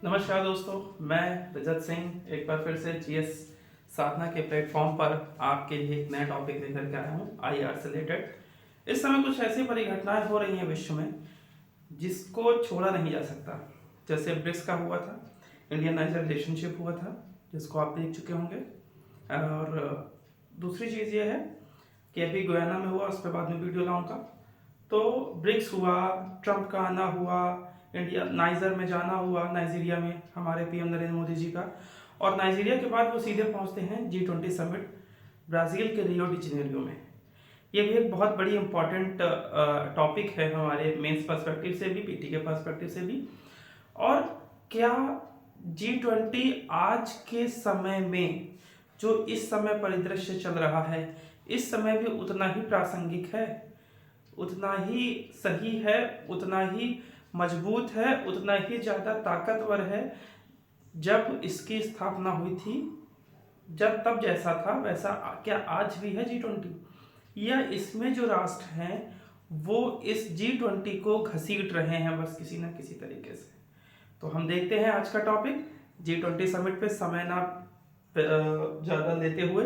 नमस्कार दोस्तों, मैं रजत सिंह एक बार फिर से जीएस साधना के प्लेटफॉर्म पर आपके लिए एक नया टॉपिक लेकर के आया हूँ आईआर से रिलेटेड। इस समय कुछ ऐसी परिघटनाएं हो रही हैं विश्व में जिसको छोड़ा नहीं जा सकता। जैसे ब्रिक्स का हुआ था, इंडिया नाइजर रिलेशनशिप हुआ था जिसको आप देख चुके होंगे। और दूसरी चीज़ ये है कि अभी गुयाना में हुआ, उस पर बाद में वीडियो लाऊंगा। तो ब्रिक्स हुआ, ट्रंप का आना हुआ, इंडिया नाइजर में जाना हुआ, नाइजीरिया में हमारे पीएम नरेंद्र मोदी जी का। और नाइजीरिया के बाद वो सीधे पहुंचते हैं G20 समिट ब्राज़ील के रियो डी जेनेरियो में। ये भी एक बहुत बड़ी इंपॉर्टेंट टॉपिक है हमारे मेंस पर्सपेक्टिव से भी, पीटी के पर्सपेक्टिव से भी। और क्या G20 आज के समय में जो इस समय परिदृश्य चल रहा है, इस समय भी उतना ही प्रासंगिक है, उतना ही सही है, उतना ही मजबूत है, उतना ही ज़्यादा ताकतवर है जब इसकी स्थापना हुई थी। जब तब जैसा था वैसा क्या आज भी है G20, या इसमें जो राष्ट्र हैं वो इस G20 को घसीट रहे हैं बस किसी न किसी तरीके से। तो हम देखते हैं आज का टॉपिक G20 समिट पे। समय ना ज़्यादा लेते हुए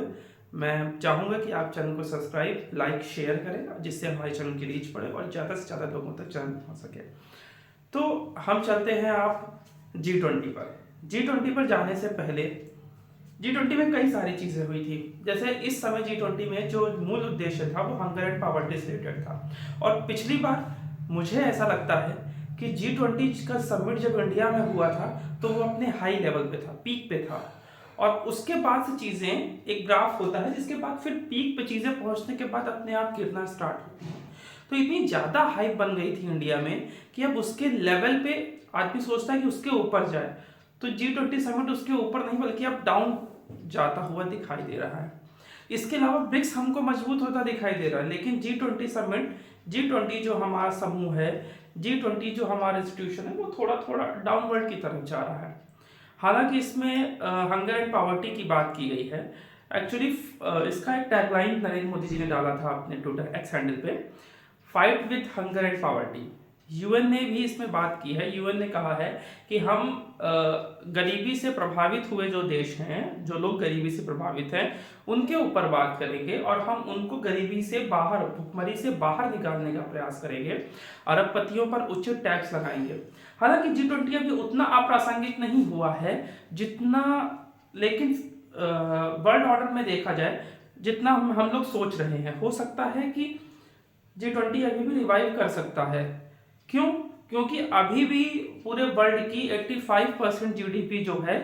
मैं चाहूँगा कि आप चैनल को सब्सक्राइब, लाइक, शेयर करें जिससे हमारे चैनल की रीच बढ़े और ज़्यादा से ज़्यादा लोगों तक चैनल पहुँच सके। तो हम चलते हैं आप G20 पर। G20 पर जाने से पहले G20 में कई सारी चीज़ें हुई थी। जैसे इस समय G20 में जो मूल उद्देश्य था वो हंगर एंड पॉवर्टी से रिलेटेड था। और पिछली बार मुझे ऐसा लगता है कि G20 का समिट जब इंडिया में हुआ था तो वो अपने हाई लेवल पे था, पीक पे था। और उसके बाद से चीज़ें, एक ग्राफ होता है जिसके बाद फिर पीक पे चीज़ें पहुंचने के बाद अपने आप गिरना स्टार्ट होती हैं। तो इतनी ज़्यादा हाइप बन गई थी इंडिया में कि अब उसके लेवल पे आदमी सोचता है कि उसके ऊपर जाए। तो G20 समिट उसके ऊपर नहीं बल्कि अब डाउन जाता हुआ दिखाई दे रहा है। इसके अलावा ब्रिक्स हमको मजबूत होता दिखाई दे रहा है, लेकिन G20 समिट, G20 जो हमारा समूह है, G20 जो हमारा इंस्टीट्यूशन है, वो थोड़ा थोड़ा डाउनवर्ड की तरफ जा रहा है। हालांकि इसमें हंगर एंड पॉवर्टी की बात की गई है। एक्चुअली इसका एक टैगलाइन नरेंद्र मोदी जी ने डाला था अपने ट्विटर एक्स हैंडल पे, fight with hunger and poverty. UN ने भी इसमें बात की है। यूएन ने कहा है कि हम गरीबी से प्रभावित हुए जो देश हैं, जो लोग गरीबी से प्रभावित हैं, उनके ऊपर बात करेंगे और हम उनको गरीबी से बाहर, भुखमरी से बाहर निकालने का प्रयास करेंगे। अरबपतियों पर उचित टैक्स लगाएंगे। हालांकि G20 अभी उतना अप्रासंगिक नहीं हुआ है जितना, लेकिन वर्ल्ड ऑर्डर में देखा जाए जितना हम लोग सोच रहे हैं, हो सकता है कि G20 अभी भी रिवाइव कर सकता है। क्यों? क्योंकि अभी भी पूरे वर्ल्ड की 85% जीडीपी जो है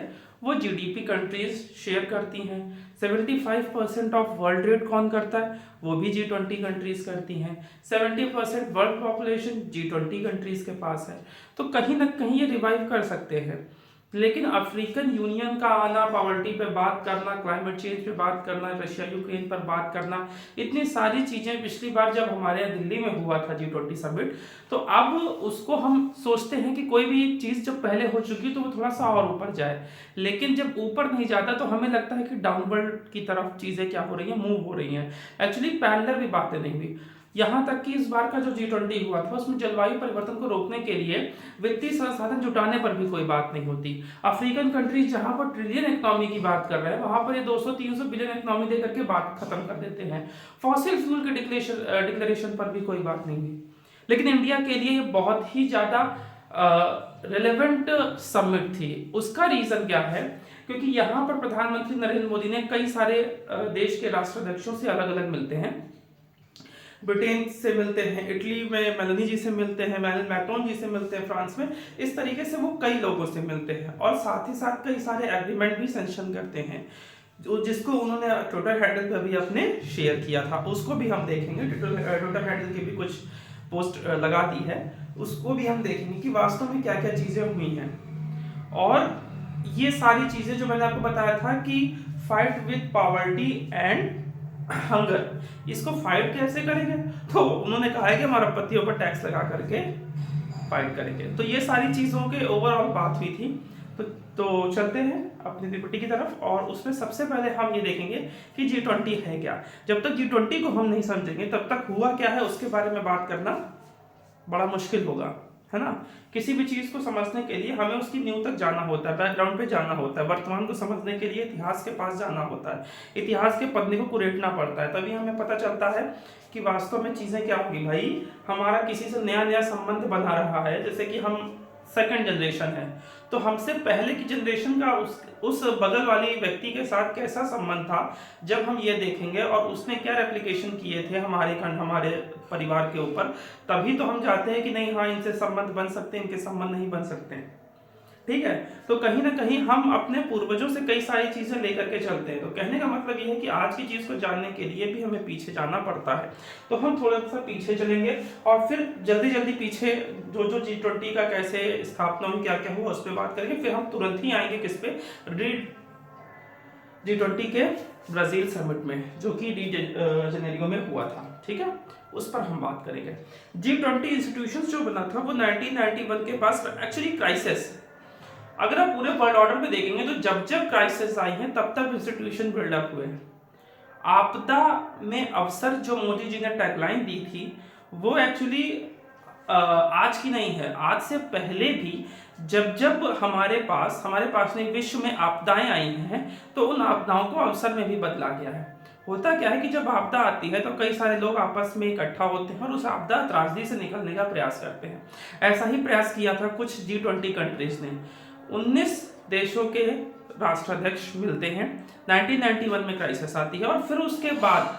वो जीडीपी कंट्रीज शेयर करती हैं। 75% ऑफ वर्ल्ड ट्रेड कौन करता है? वो भी G20 कंट्रीज करती हैं। 70% वर्ल्ड पॉपुलेशन G20 कंट्रीज के पास है। तो कहीं ना कहीं ये रिवाइव कर सकते हैं। लेकिन अफ्रीकन यूनियन का आना, पॉवर्टी पे बात करना, क्लाइमेट चेंज पे बात करना, रशिया यूक्रेन पर बात करना, इतनी सारी चीज़ें पिछली बार जब हमारे यहाँ दिल्ली में हुआ था G20 समिट, तो अब उसको हम सोचते हैं कि कोई भी चीज़ जब पहले हो चुकी तो वो थोड़ा सा और ऊपर जाए। लेकिन जब ऊपर नहीं जाता तो हमें लगता है कि डाउनवर्ड की तरफ चीज़ें क्या हो रही हैं, मूव हो रही हैं। एक्चुअली पैरेलल भी बातें नहीं हुई। यहाँ तक कि इस बार का जो G20 हुआ था उसमें जलवायु परिवर्तन को रोकने के लिए वित्तीय संसाधन जुटाने पर भी कोई बात नहीं होती। अफ्रीकन कंट्रीज जहाँ पर ट्रिलियन इकोनॉमी की बात कर रहे हैं वहां पर ये 200-300 बिलियन इकोनॉमी दे करके बात खत्म कर देते हैं। फॉसिल फ्यूल के डिक्लेरेशन पर भी कोई बात नहीं हुई। लेकिन इंडिया के लिए ये बहुत ही ज्यादा रिलेवेंट समिट थी। उसका रीजन क्या है? क्योंकि यहाँ पर प्रधानमंत्री नरेंद्र मोदी ने कई सारे देश के राष्ट्राध्यक्षों से अलग अलग मिलते हैं। ब्रिटेन से मिलते हैं, इटली में मेलोनी जी से मिलते हैं, मैक्रोन जी से मिलते हैं, फ्रांस में, इस तरीके से वो कई लोगों से मिलते हैं। और साथ ही साथ कई सारे एग्रीमेंट भी सेंशन करते हैं, जो जिसको उन्होंने ट्विटर हैंडल पर भी अपने शेयर किया था। उसको भी हम देखेंगे, ट्विटर हैंडल की भी कुछ पोस्ट लगा दी है, उसको भी हम देखेंगे कि वास्तव में क्या क्या चीज़ें हुई हैं। और ये सारी चीज़ें जो मैंने आपको बताया था कि fight with poverty and hunger, इसको फाइट कैसे करेंगे? तो उन्होंने कहा है कि हम अरबपतियों पर टैक्स लगा करके फाइट करेंगे। तो ये सारी चीज़ों के ओवरऑल बात हुई थी। तो चलते हैं अपनी रिपोर्ट की तरफ, और उसमें सबसे पहले हम ये देखेंगे कि G20 है क्या। जब तक G20 को हम नहीं समझेंगे तब तक हुआ क्या है उसके बारे में बात करना बड़ा मुश्किल होगा। है ना। किसी भी चीज को समझने के लिए हमें उसकी नींव तक जाना होता है, बैकग्राउंड पे जाना होता है। वर्तमान को समझने के लिए इतिहास के पास जाना होता है, इतिहास के पन्ने को कुरेदना पड़ता है, तभी हमें पता चलता है कि वास्तव में चीजें क्या होगी। भाई हमारा किसी से नया नया संबंध बना रहा है, जैसे कि हम सेकंड जनरेशन है, तो हमसे पहले की जनरेशन का उस बगल वाली व्यक्ति के साथ कैसा संबंध था, जब हम ये देखेंगे और उसने क्या रेप्लिकेशन किए थे हमारे परिवार के ऊपर, तभी तो हम चाहते हैं कि नहीं हाँ इनसे संबंध बन सकते हैं, इनके संबंध नहीं बन सकते हैं। ठीक है, तो कहीं ना कहीं हम अपने पूर्वजों से कई सारी चीजें लेकर के चलते हैं। तो कहने का मतलब ये है कि आज की चीज को जानने के लिए भी हमें पीछे जाना पड़ता है। तो हम थोड़ा सा पीछे चलेंगे और फिर जल्दी जल्दी पीछे जो जो G20 का कैसे स्थापना हुई, क्या क्या हुआ, उस पर बात करेंगे। फिर हम तुरंत ही आएंगे किस पे, G20 के ब्राजील समिट में, जो कि जनवरी में हुआ था। ठीक है, उस पर हम बात करेंगे। G20 इंस्टीट्यूशन जो बना था वो 1991 के पास एक्चुअली क्राइसिस, अगर आप पूरे वर्ल्ड ऑर्डर में देखेंगे तो जब जब क्राइसिस आई हैं तब तब इंस्टीट्यूशन बिल्डअप हुए हैं। आपदा में अवसर जो मोदी जी ने टैगलाइन दी थी वो एक्चुअली आज की नहीं है, आज से पहले भी जब जब हमारे पास नहीं विश्व में आपदाएं आई हैं तो उन आपदाओं को अवसर में भी बदला गया है। होता क्या है कि जब आपदा आती है तो कई सारे लोग आपस में इकट्ठा होते हैं और उस आपदा त्रासदी से निकलने का प्रयास करते हैं। ऐसा ही प्रयास किया था कुछ G20 कंट्रीज ने। 19 देशों के राष्ट्राध्यक्ष मिलते हैं, 1991 में क्राइसिस आती है और फिर उसके बाद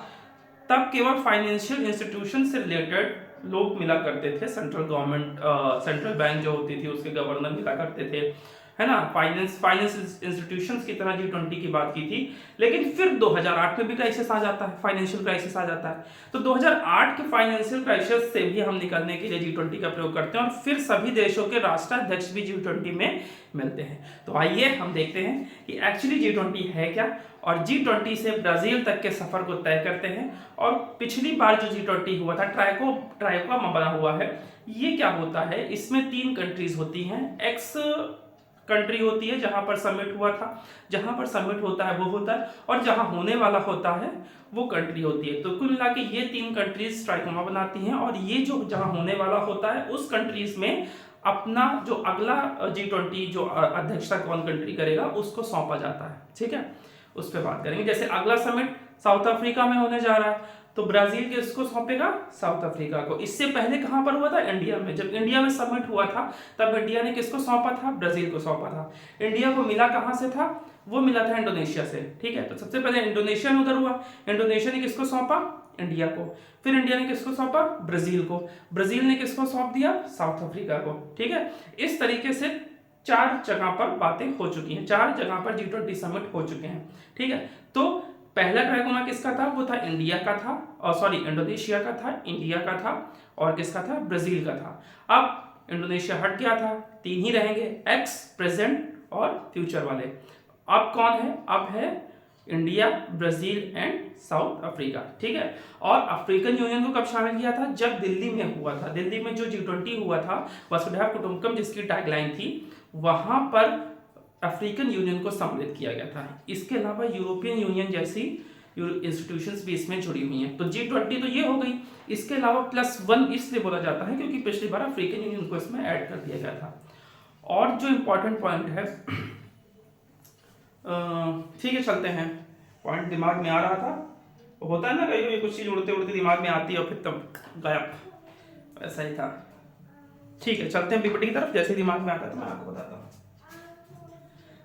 तब केवल फाइनेंशियल इंस्टीट्यूशन से रिलेटेड लोग मिला करते थे। सेंट्रल गवर्नमेंट सेंट्रल बैंक जो होती थी उसके गवर्नर मिला करते थे, है ना, फाइनेंस इंस्टीट्यूशंस की तरह G20 की बात की थी। लेकिन फिर 2008 में भी क्राइसिस आ जाता है, फाइनेंशियल क्राइसिस आ जाता है। तो 2008 के फाइनेंशियल क्राइसिस से भी हम निकलने के लिए G20 का प्रयोग करते हैं और फिर सभी देशों के राष्ट्राध्यक्ष भी G20 में मिलते हैं। तो आइए हम देखते हैं कि एक्चुअली G20 है क्या और G20 से ब्राजील तक के सफर को तय करते हैं। और पिछली बार जो G20 हुआ था ट्राइको बना हुआ है, ये क्या होता है, इसमें 3 कंट्रीज होती हैं। एक्स कंट्री होती है जहां पर समिट हुआ था, जहां पर समिट होता है वो होता है, और जहां होने वाला होता है वो कंट्री होती है। तो कुल मिला के ये 3 कंट्रीज ट्राइकोमा बनाती हैं और ये जो जहां होने वाला होता है उस कंट्रीज में अपना जो अगला G20 जो अध्यक्षता कौन कंट्री करेगा उसको सौंपा जाता है। ठीक है, उस पर बात करेंगे। जैसे अगला समिट साउथ अफ्रीका में होने जा रहा है तो ब्राजील किसको सौंपेगा, साउथ अफ्रीका को। इससे पहले कहां पर हुआ था, इंडिया में। जब इंडिया में समिट हुआ था तब इंडिया ने किसको सौंपा था, ब्राजील को सौंपा था। इंडिया को मिला कहां से था, वो मिला था इंडोनेशिया से। ठीक है, तो सबसे पहले इंडोनेशिया में उधर हुआ, इंडोनेशिया ने किसको सौंपा, इंडिया को। फिर इंडिया ने किसको सौंपा, ब्राजील को। ब्राजील ने किसको सौंप दिया, साउथ अफ्रीका को। ठीक है, इस तरीके से 4 जगह पर बातें हो चुकी हैं, 4 जगह पर G20 समिट हो चुके हैं। ठीक है, तो पहला ट्राइकोमा किसका था, वो था इंडिया का था, और सॉरी इंडोनेशिया का था, इंडिया का था और किसका था, ब्राजील का था। अब इंडोनेशिया हट गया था, 3 ही रहेंगे, एक्स, प्रेजेंट और फ्यूचर वाले। अब कौन है, अब है India, Brazil and south Africa. ठीक है, और अफ्रीकन यूनियन को कब शामिल किया था, जब दिल्ली में हुआ था। दिल्ली में जो G20 हुआ था, वसुधैव कुटुंबकम जिसकी टैगलाइन थी, वहां पर अफ्रीकन यूनियन को सम्मिलित किया गया था। इसके अलावा यूरोपियन यूनियन जैसी इंस्टीट्यूशंस भी इसमें जुड़ी हुई हैं। तो G20 तो ये हो गई। इसके अलावा +1 इसलिए बोला जाता है क्योंकि पिछली बार अफ्रीकन यूनियन को इसमें ऐड कर दिया गया था। और जो इंपॉर्टेंट पॉइंट है, ठीक है चलते हैं, पॉइंट दिमाग में आ रहा था, होता है ना कहीं कहीं कुछ चीज उड़ते उड़ते दिमाग में आती है और फिर तब गायब, ऐसा ही था। ठीक है, चलते हैं पीपीटी की तरफ, जैसे दिमाग में आता है तो मैं आपको बताता हूँ।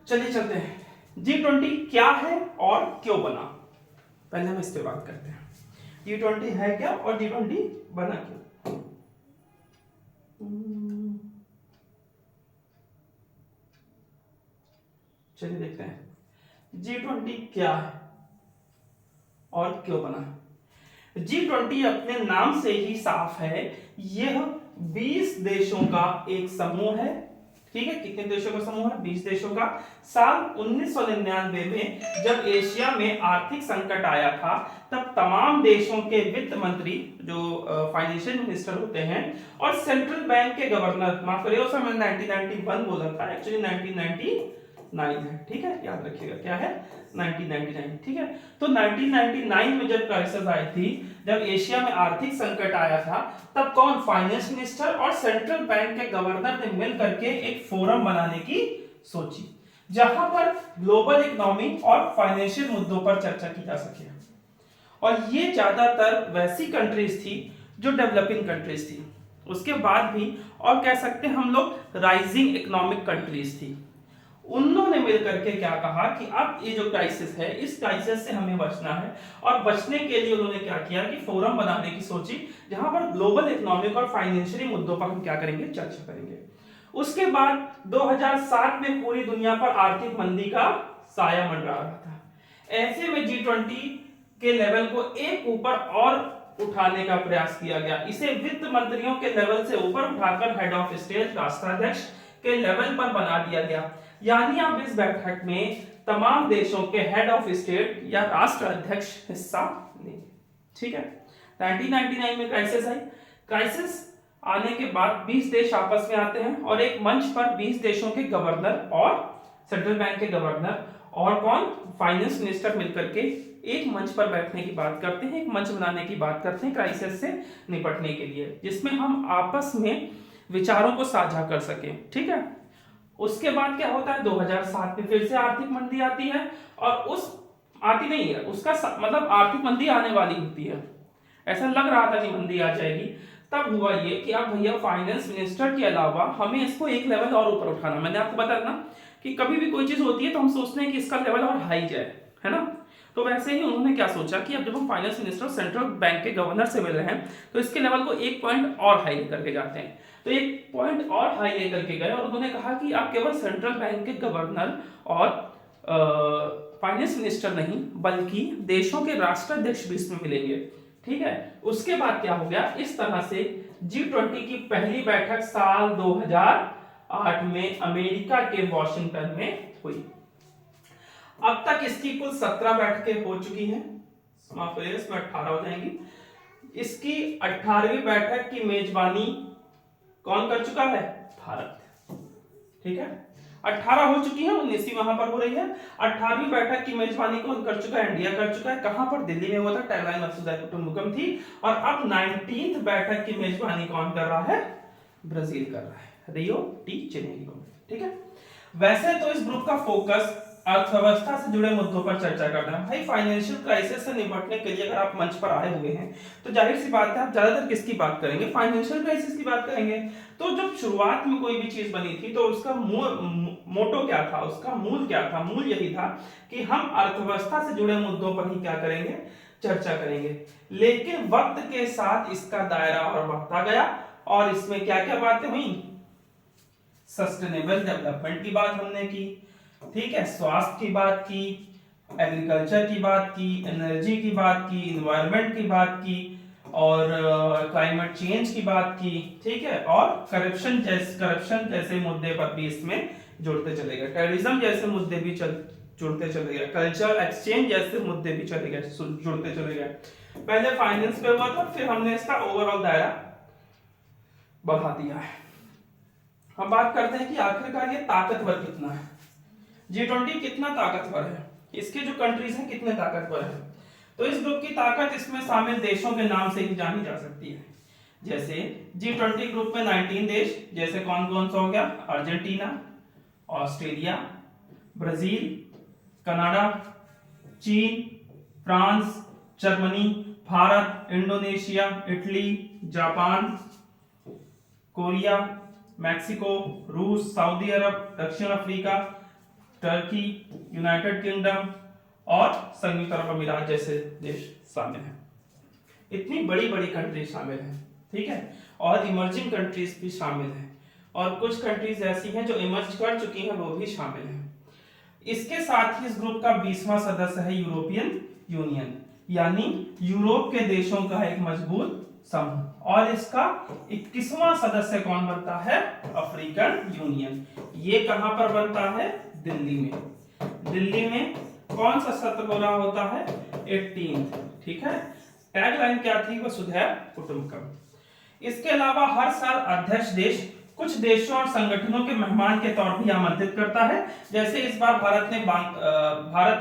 चलिए चलते हैं। G20 क्या है और क्यों बना, पहले हम इस पे बात करते हैं। G20 है क्या और G20 बना क्यों। चलिए देखते हैं G20 क्या है और क्यों बना। G20 अपने नाम से ही साफ है, यह 20 देशों का एक समूह है। ठीक है, कितने देशों का समूह है, 20 देशों का। साल 1999 में जब एशिया में आर्थिक संकट आया था तब तमाम देशों के वित्त मंत्री जो फाइनेंशियल मिनिस्टर होते हैं और सेंट्रल बैंक के गवर्नर, माफ करिएगा सर मैंने 1991 बोला था, एक्चुअली 1990 1999 है, ठीक है, याद रखिएगा क्या है 1999, ठीक है। तो 1999 में जब क्राइसिस आई थी, जब एशिया में आर्थिक संकट आया था, तब कौन, फाइनेंस मिनिस्टर और सेंट्रल बैंक के गवर्नर ने मिल करके एक फोरम बनाने की सोची, जहां पर ग्लोबल इकोनॉमी और फाइनेंशियल मुद्दों पर चर्चा की जा सके। और ये ज्यादातर वैसी कंट्रीज थी जो डेवलपिंग कंट्रीज थी, उसके बाद भी और कह सकते हैं हम लोग राइजिंग इकोनॉमिक कंट्रीज थी। उन्होंने मिलकर के क्या कहा कि अब ये जो क्राइसिस है, इस क्राइसिस से हमें बचना है, और बचने के लिए उन्होंने क्या किया कि फोरम बनाने की सोची, जहां पर ग्लोबल इकोनॉमिक और फाइनेंशियली मुद्दों पर हम क्या करेंगे, चर्चा करेंगे। उसके बाद 2007 में पूरी दुनिया पर आर्थिक मंदी का साया मंडरा रहा था। ऐसे में G20 के लेवल को एक ऊपर और उठाने का प्रयास किया गया। इसे वित्त मंत्रियों के लेवल से ऊपर उठाकर हेड ऑफ स्टेट, राष्ट्राध्यक्ष के लेवल पर बना दिया गया। यानी अब इस बैठक में तमाम देशों के हेड ऑफ स्टेट या राष्ट्राध्यक्ष हिस्सा लेंगे, ठीक है। 1999 में क्राइसिस आई। क्राइसिस आने के बाद 20 देश आपस में आते हैं और एक मंच पर 20 देशों के गवर्नर और सेंट्रल बैंक के गवर्नर और कौन, फाइनेंस मिनिस्टर मिलकर के एक मंच पर बैठने की बात करते हैं, एक मंच बनाने की बात करते हैं क्राइसिस से निपटने के लिए, जिसमें हम आपस में विचारों को साझा कर सकें, ठीक है। उसके बाद क्या होता है, 2007 में फिर से आर्थिक मंदी आती है, और उस आती नहीं है, उसका मतलब आर्थिक मंदी आने वाली होती है, ऐसा लग रहा था कि मंदी आ जाएगी। तब हुआ ये कि अब भैया फाइनेंस मिनिस्टर के अलावा हमें इसको एक लेवल और ऊपर उठाना। मैंने आपको बताया ना कि कभी भी कोई चीज होती है तो हम सोचते हैं कि इसका लेवल और हाई जाए, है ना। तो वैसे ही उन्होंने क्या सोचा कि अब जब हम फाइनेंस मिनिस्टर सेंट्रल बैंक के गवर्नर से मिल रहे हैं, तो इसके लेवल को एक पॉइंट और हाई लेकर के जाते हैं। तो एक पॉइंट और हाई लेकर के गए और उन्होंने कहा कि आप केवल सेंट्रल बैंक के गवर्नर और फाइनेंस मिनिस्टर नहीं, बल्कि देशों के राष्ट्राध्यक्ष भी इसमें मिलेंगे, ठीक है। उसके बाद क्या हो गया, इस तरह से G20 की पहली बैठक साल 2008 में अमेरिका के वॉशिंगटन में हुई। अब तक इसकी कुल 17 बैठकें हो चुकी हैं, समाप्त में 18 हो जाएंगी। इसकी 18वीं बैठक की मेजबानी कौन कर चुका है, भारत, ठीक है। 18 हो चुकी है, 19वीं वहां पर हो रही है। 18वीं बैठक की मेजबानी कौन कर चुका है, इंडिया कर चुका है। कहां पर, दिल्ली में हुआ था, टैगलाइन वसुधैव कुटुंबकम थी। और अब 19th बैठक की मेजबानी कौन कर रहा है, ब्राजील कर रहा है, रियो डी जेनेरियो, ठीक है। वैसे तो इस ग्रुप का फोकस अर्थव्यवस्था से जुड़े मुद्दों पर चर्चा करना है। भाई फाइनेंशियल क्राइसिस से निपटने के लिए अगर आप मंच पर आए हुए हैं तो जाहिर सी बात है आप ज्यादातर किसकी बात करेंगे, फाइनेंशियल क्राइसिस की बात करेंगे। तो जब शुरुआत में कोई भी चीज बनी थी तो उसका मोटो क्या था, उसका मूल क्या था, मूल यही था कि हम अर्थव्यवस्था से जुड़े मुद्दों पर ही क्या करेंगे, चर्चा करेंगे। लेकिन वक्त के साथ इसका दायरा और बढ़ता गया और इसमें क्या क्या बातें हुई, सस्टेनेबल डेवलपमेंट की बात हमने की, ठीक है, स्वास्थ्य की बात की, एग्रीकल्चर की बात की, एनर्जी की बात की, इन्वायरमेंट की बात की, और क्लाइमेट चेंज की बात की, ठीक है, और करप्शन जैसे मुद्दे पर भी इसमें जुड़ते चले गए, टेररिज्म जैसे मुद्दे भी जुड़ते चले गए, कल्चर एक्सचेंज जैसे मुद्दे भी जुड़ते चले गए। पहले फाइनेंस पे हुआ था, फिर हमने इसका ओवरऑल दायरा बढ़ा दिया है। हम बात करते हैं कि आखिरकार ये ताकतवर कितना है, G20 कितना ताकतवर है, इसके जो कंट्रीज हैं कितने ताकतवर हैं। तो इस ग्रुप की ताकत इसमें शामिल देशों के नाम से ही जानी जा सकती है। जैसे G20 ग्रुप में 19 देश, जैसे कौन कौन सा हो गया, अर्जेंटीना, ऑस्ट्रेलिया, ब्राजील, कनाडा, चीन, France, Germany, Bharat, Indonesia, Italy, Japan, Korea, Mexico, रूस, सऊदी अरब, दक्षिण अफ्रीका, टर्की, यूनाइटेड किंगडम और संयुक्त अरब अमीरात जैसे देश शामिल हैं। इतनी बड़ी बड़ी कंट्रीज शामिल हैं, ठीक है, और इमर्जिंग कंट्रीज भी शामिल हैं, और कुछ कंट्रीज ऐसी हैं जो इमर्ज कर चुकी हैं, वो भी शामिल हैं। इसके साथ ही इस ग्रुप का 20वां सदस्य है यूरोपियन यूनियन, यानी यूरोप के देशों का एक मजबूत समूह, और इसका 21वां सदस्य कौन बनता है, अफ्रीकन यूनियन। ये कहां पर बनता है, दिल्ली में। दिल्ली में कौन सा सत्र हो रहा होता है, 18th, ठीक है। टैगलाइन क्या थी, वसुधैव कुटुंबकम। इसके अलावा हर साल अध्यक्ष देश कुछ देशों और संगठनों के मेहमान के तौर भी आमंत्रित करता है। जैसे इस बार भारत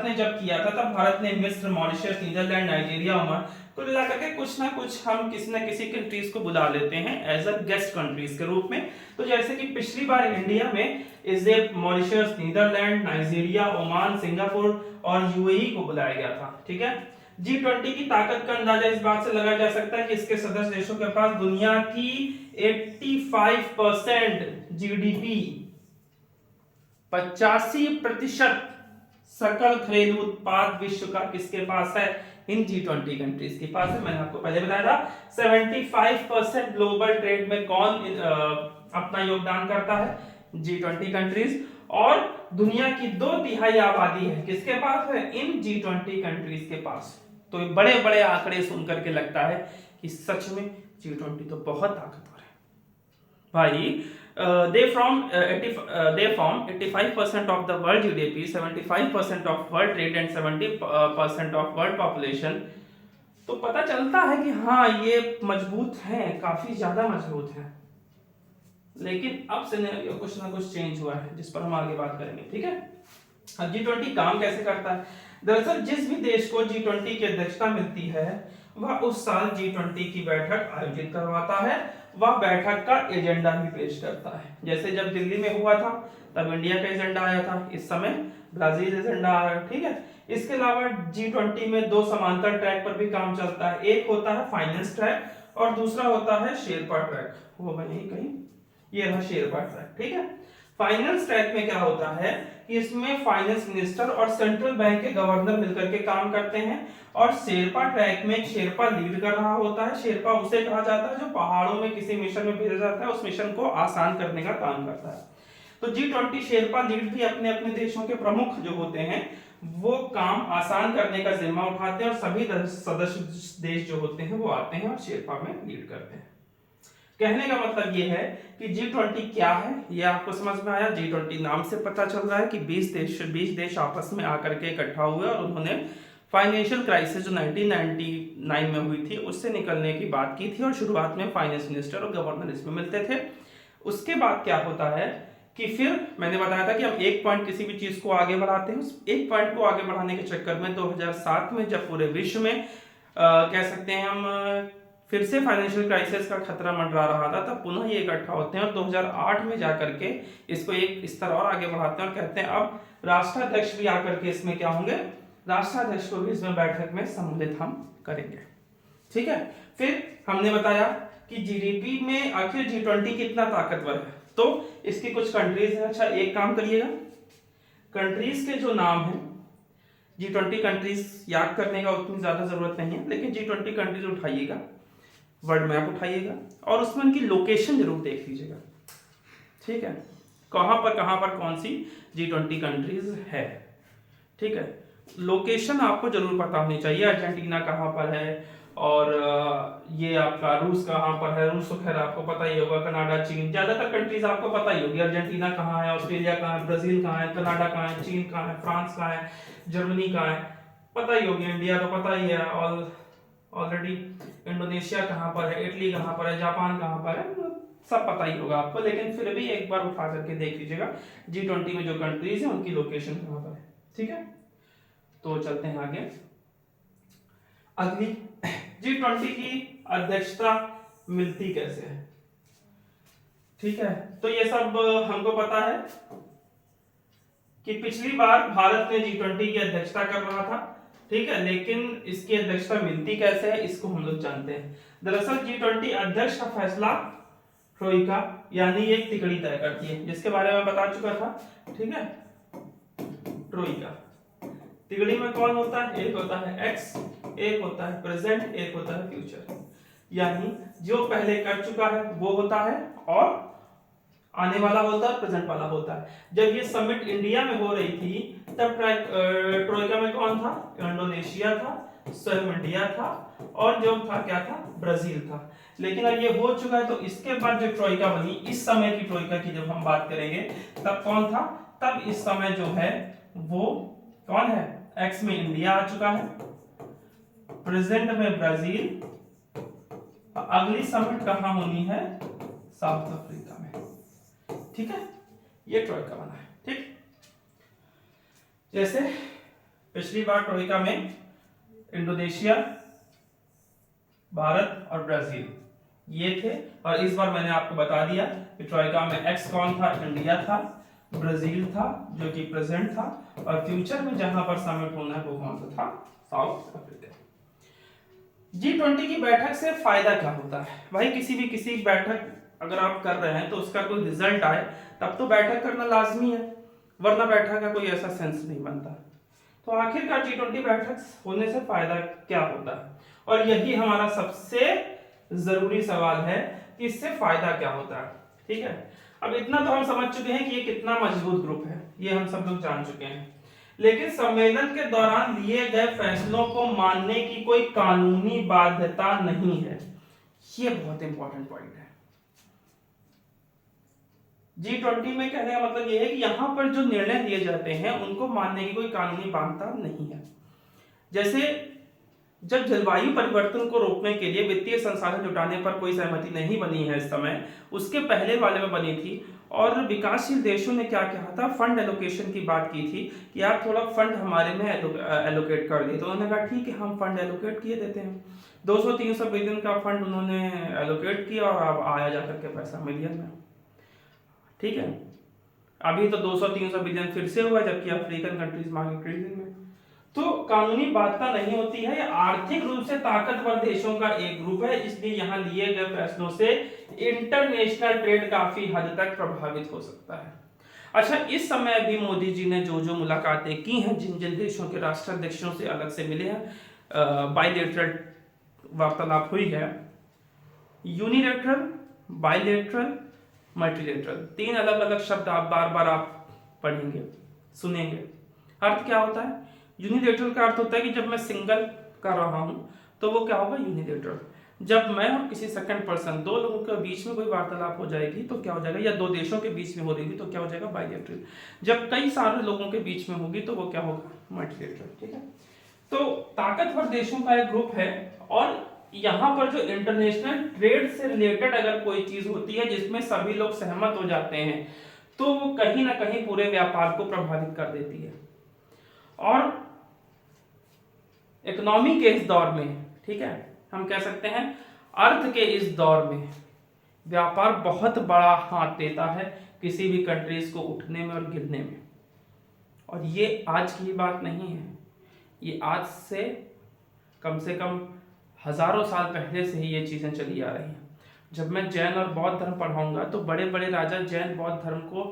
ने जब किया था, तब भारत ने मिस्र, मॉरिशस, नीदरलैंड, नाइजीरिया, ओमान, कुल मिलाकर के कुछ ना कुछ हम किसी न किसी कंट्रीज को बुला लेते हैं एज अ गेस्ट कंट्रीज के रूप में। तो जैसे कि पिछली बार इंडिया में Egypt, Mauritius, Netherland, Nigeria, Oman, Singapore और यूएई को बुलाया गया था। ठीक है। G20 की ताकत का अंदाजा इस बात से लगाया जा सकता है कि इसके सदस्य देशों के पास दुनिया की 85% जीडीपी, 85% सकल घरेलू उत्पाद विश्व का किसके पास है? इन G20 कंट्रीज के पास है। मैंने आपको पहले बताया था 75% ग्लोबल ट्रेड में कौन अपना योगदान करता है? G20 countries. और दुनिया की 2/3 आबादी है किसके पास है? इन G20 कंट्रीज के पास। तो बड़े बड़े आंकड़े सुनकर के लगता है कि सच में G20 तो बहुत ताकतवर है भाई। they form 85% of the world GDP, 75% of world trade and 70% of world population। तो पता चलता है कि हाँ ये मजबूत हैं, काफी ज्यादा मजबूत हैं। लेकिन अब से कुछ ना कुछ चेंज हुआ है जिस पर हम आगे बात करेंगे। ठीक है। अब G20 काम कैसे करता है? दरअसल जिस भी देश को G20 की अध्यक्षता मिलती है वह उस साल G20 की बैठक आयोजित करवाता है, वह बैठक का एजेंडा भी पेश करता है। जैसे जब दिल्ली में हुआ था तब इंडिया का एजेंडा आया था, इस समय ब्राजील एजेंडा आ रहा है। ठीक है। इसके अलावा G20 में 2 समांतर ट्रैक पर भी काम चलता है, एक होता है फाइनेंस ट्रैक और दूसरा होता है शेरपा ट्रैक। वो बने कहीं, ये रहा शेरपा ट्रैक। ठीक है। फाइनेंस ट्रैक में क्या होता है कि इसमें फाइनेंस मिनिस्टर और सेंट्रल बैंक के गवर्नर मिलकर के काम करते हैं। और शेरपा ट्रैक में एक शेरपा लीड कर रहा होता है। शेरपा उसे कहा जाता है जो पहाड़ों में किसी मिशन में भेजा जाता है, उस मिशन को आसान करने का काम करता है। तो G20 शेरपा लीड भी अपने अपने देशों के प्रमुख जो होते हैं वो काम आसान करने का जिम्मा उठाते हैं और सभी सदस्य देश जो होते हैं वो आते हैं और शेरपा में लीड करते हैं। कहने का मतलब ये है कि G20 क्या है ये आपको समझ में आया। G20 नाम से पता चल रहा है कि 20 देश आपस में आकर के इकट्ठा हुए और उन्होंने फाइनेंशियल क्राइसिस जो 1999 में हुई थी उससे निकलने की बात की थी। और शुरुआत में फाइनेंस मिनिस्टर और गवर्नर इसमें मिलते थे। उसके बाद क्या होता है कि फिर मैंने बताया था कि हम एक पॉइंट किसी भी चीज को आगे बढ़ाते हैं, उस एक पॉइंट को आगे बढ़ाने के चक्कर में 2007 में जब पूरे विश्व में कह सकते हैं हम फिर से फाइनेंशियल क्राइसिस का खतरा मंडरा रहा था, तब पुनः ये इकट्ठा होते हैं और 2008 में जाकर के इसको एक स्तर और आगे बढ़ाते हैं और कहते हैं अब राष्ट्राध्यक्ष भी आकर के इसमें क्या होंगे, राष्ट्राध्यक्ष को भी इसमें बैठक में सम्मिलित हम करेंगे। ठीक है। फिर हमने बताया कि जीडीपी में आखिर G20 कितना ताकतवर है, तो इसकी कुछ कंट्रीज है। अच्छा एक काम करिएगा, कंट्रीज के जो नाम है G20 कंट्रीज याद करने का उतनी ज्यादा जरूरत नहीं है, लेकिन G20 कंट्रीज उठाइएगा, वर्ल्ड मैप उठाइएगा और उसमें उनकी लोकेशन जरूर देख लीजिएगा। ठीक है। कहां पर कौन सी G20 कंट्रीज है। ठीक है। लोकेशन आपको जरूर पता होनी चाहिए। अर्जेंटीना कहां पर है और ये आपका रूस कहां पर है। रूस तो खैर आपको पता ही होगा, कनाडा, चीन, ज्यादातर कंट्रीज आपको पता ही होगी। अर्जेंटीना कहां है, ऑस्ट्रेलिया कहां है, ब्राजील कहां है, कनाडा कहां है, चीन कहां है, फ्रांस कहां है, जर्मनी कहां है, पता ही होगी। इंडिया तो पता ही है ऑलरेडी। इंडोनेशिया कहां पर है, इटली कहां पर है, जापान कहां पर है, सब पता ही होगा आपको। लेकिन फिर भी एक बार उठा करके देख लीजिएगा G20 में जो कंट्रीज है उनकी लोकेशन कहां पर है। ठीक है। तो चलते हैं आगे। अगली G20 की अध्यक्षता मिलती कैसे है। ठीक है। तो ये सब हमको पता है कि पिछली बार भारत ने G20 की अध्यक्षता कर रहा था। ठीक है। लेकिन इसकी अध्यक्षता मिलती कैसे है इसको हम लोग जानते हैं। दरअसल G20 अध्यक्ष का फैसला ट्रोइका यानी एक तिकड़ी तय करती है, जिसके बारे में बता चुका था। ठीक है। ट्रोइका तिगड़ी में कौन होता है, एक होता है एक्स, एक होता है प्रेजेंट, एक होता है फ्यूचर। यानी जो पहले कर चुका है वो होता है और आने वाला होता है, प्रेजेंट वाला होता है। जब ये समिट इंडिया में हो रही थी तब ट्रोइका में कौन था, इंडोनेशिया था, स्वयं इंडिया था और जो था क्या था, ब्राजील था। लेकिन अब ये हो चुका है तो इसके बाद जो ट्रोइका बनी, इस समय की ट्रोइका की जब हम बात करेंगे तब कौन था, तब इस समय जो है वो कौन है, एक्स में इंडिया आ चुका है, प्रेजेंट में ब्राजील, अगली समिट कहां होनी है, साउथ अफ्रीका में। ठीक है, ये ट्रोइका बना है। ठीक, जैसे पिछली बार ट्रोइका में इंडोनेशिया, भारत और ब्राजील ये थे, और इस बार मैंने आपको बता दिया कि ट्रोइका में एक्स कौन था, इंडिया था, ब्राजील था जो कि प्रेजेंट था, और फ्यूचर में जहां पर समिट होना है वो कौन सा था, साउथ अफ्रीका। G20 की बैठक से फायदा क्या होता है भाई? किसी बैठक अगर आप कर रहे हैं तो उसका कोई रिजल्ट आए तब तो बैठक करना लाजमी है, वरना बैठक का कोई ऐसा सेंस नहीं बनता। तो आखिरकार G20 बैठक होने से फायदा क्या होता है, और यही हमारा सबसे जरूरी सवाल है कि इससे फायदा क्या होता है। ठीक है, अब इतना तो हम समझ चुके हैं कि ये कितना मजबूत ग्रुप है, ये हम सब लोग जान चुके हैं, लेकिन सम्मेलन के दौरान लिए गए फैसलों को मानने की कोई कानूनी बाध्यता नहीं है। ये बहुत इंपॉर्टेंट पॉइंट है। G20 में कहने का मतलब यह है कि यहां पर जो निर्णय लिए जाते हैं उनको मानने की कोई कानूनी बाध्यता नहीं है। जैसे जब जलवायु परिवर्तन को रोकने के लिए वित्तीय संसाधन जुटाने पर कोई सहमति नहीं बनी है इस समय, उसके पहले वाले में बनी थी, और विकासशील देशों ने क्या कहा था, फंड एलोकेशन की बात की थी कि आप थोड़ा फंड हमारे में एलोकेट कर दिए, तो उन्होंने कहा ठीक है हम फंड एलोकेट किए देते हैं। 200-300 बिलियन का फंड उन्होंने एलोकेट किया और अब आया जाकर के पैसा मिलियन में। ठीक है, अभी तो 200-300 बिलियन फिर से हुआ, जबकि अफ्रीकन कंट्रीज मांगे ट्रिलियन में। तो कानूनी बाध्यता नहीं होती है, ये आर्थिक रूप से ताकतवर देशों का एक ग्रुप है, इसलिए यहां लिए गए फैसलों से इंटरनेशनल ट्रेड काफी हद तक प्रभावित हो सकता है। अच्छा, इस समय भी मोदी जी ने जो जो मुलाकातें की हैं, जिन जिन देशों के राष्ट्राध्यक्षों से अलग से मिले हैं, बाइलेटरल वार्तालाप हुई है, यूनिलेटरल, बाइलेटरल, मल्टीलेटरल, 3 अलग अलग शब्द आप बार बार आप पढ़ेंगे, सुनेंगे। अर्थ क्या होता है? यूनिलेटरल का अर्थ होता है कि जब मैं सिंगल कर रहा हूं तो वो क्या होगा, यूनिलेटरल। जब मैं और किसी सेकंड पर्सन, 2 लोगों के बीच में कोई वार्तालाप हो जाएगी तो क्या हो जाएगा, या 2 देशों के बीच में हो रही तो क्या हो जाएगा, बाइलेटरल। जब कई सारे लोगों के बीच में होगी तो वो क्या होगा, मल्टीलेटरल। ठीक है, तो ताकतवर देशों का एक ग्रुप है, और यहां पर जो इंटरनेशनल ट्रेड से रिलेटेड अगर कोई चीज होती है जिसमें सभी लोग सहमत हो जाते हैं तो वो कहीं ना कहीं पूरे व्यापार को प्रभावित कर देती है। और इकोनॉमी के इस दौर में, ठीक है, हम कह सकते हैं अर्थ के इस दौर में व्यापार बहुत बड़ा हाथ देता है किसी भी कंट्रीज को उठने में और गिरने में। और ये आज की बात नहीं है, ये आज से कम हजारों साल पहले से ही ये चीजें चली आ रही हैं। जब मैं जैन और बौद्ध धर्म पढ़ाऊंगा तो बड़े बड़े राजा जैन बौद्ध धर्म को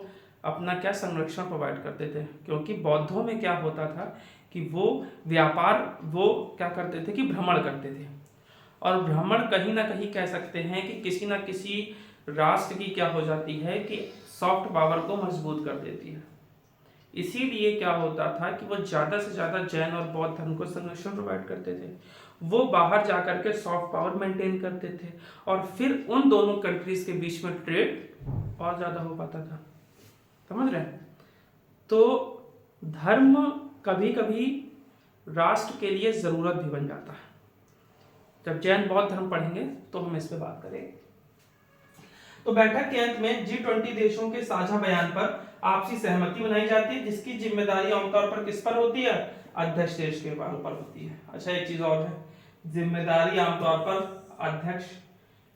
अपना क्या संरक्षण प्रोवाइड करते थे, क्योंकि बौद्धों में क्या होता था कि वो व्यापार, वो क्या करते थे कि भ्रमण करते थे, और भ्रमण कहीं ना कहीं कह सकते हैं कि किसी ना किसी राष्ट्र की क्या हो जाती है कि सॉफ्ट पावर को मजबूत कर देती है। इसीलिए क्या होता था कि वो ज्यादा से ज्यादा जैन और बौद्ध धर्म को संरक्षण प्रोवाइड करते थे, वो बाहर जाकर के सॉफ्ट पावर मेंटेन करते थे, और फिर उन दोनों कंट्रीज के बीच में ट्रेड और ज्यादा हो पाता था। समझ रहे हैं? तो धर्म कभी कभी राष्ट्र के लिए जरूरत भी बन जाता है। जब जैन बौद्ध धर्म पढ़ेंगे तो हम इस पे बात करेंगे। तो बैठक के अंत में G20 देशों के साझा बयान पर आपसी सहमति बनाई जाती है, जिसकी जिम्मेदारी आमतौर पर किस पर होती है, अध्यक्ष देश के ऊपर होती है। अच्छा, एक चीज और है, जिम्मेदारी आमतौर पर अध्यक्ष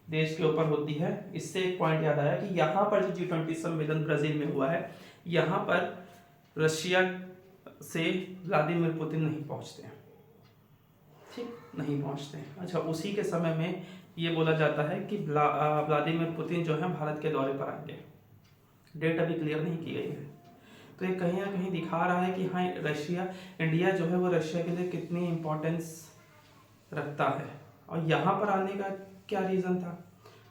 देश के ऊपर होती है। इससे एक पॉइंट याद आया कि यहाँ पर जो G20 सम्मेलन ब्राजील में हुआ है, यहाँ पर रशिया से व्लादिमीर पुतिन नहीं पहुंचते हैं, ठीक, नहीं पहुंचते हैं। अच्छा, उसी के समय में ये बोला जाता है कि व्लादिमीर पुतिन जो है भारत के दौरे पर आएंगे। डेट अभी क्लियर नहीं की गई है, तो ये कहीं ना कहीं दिखा रहा है कि हाँ, इंडिया जो है वो रशिया के लिए कितनी इंपॉर्टेंस रखता है। और यहाँ पर आने का क्या रीज़न था,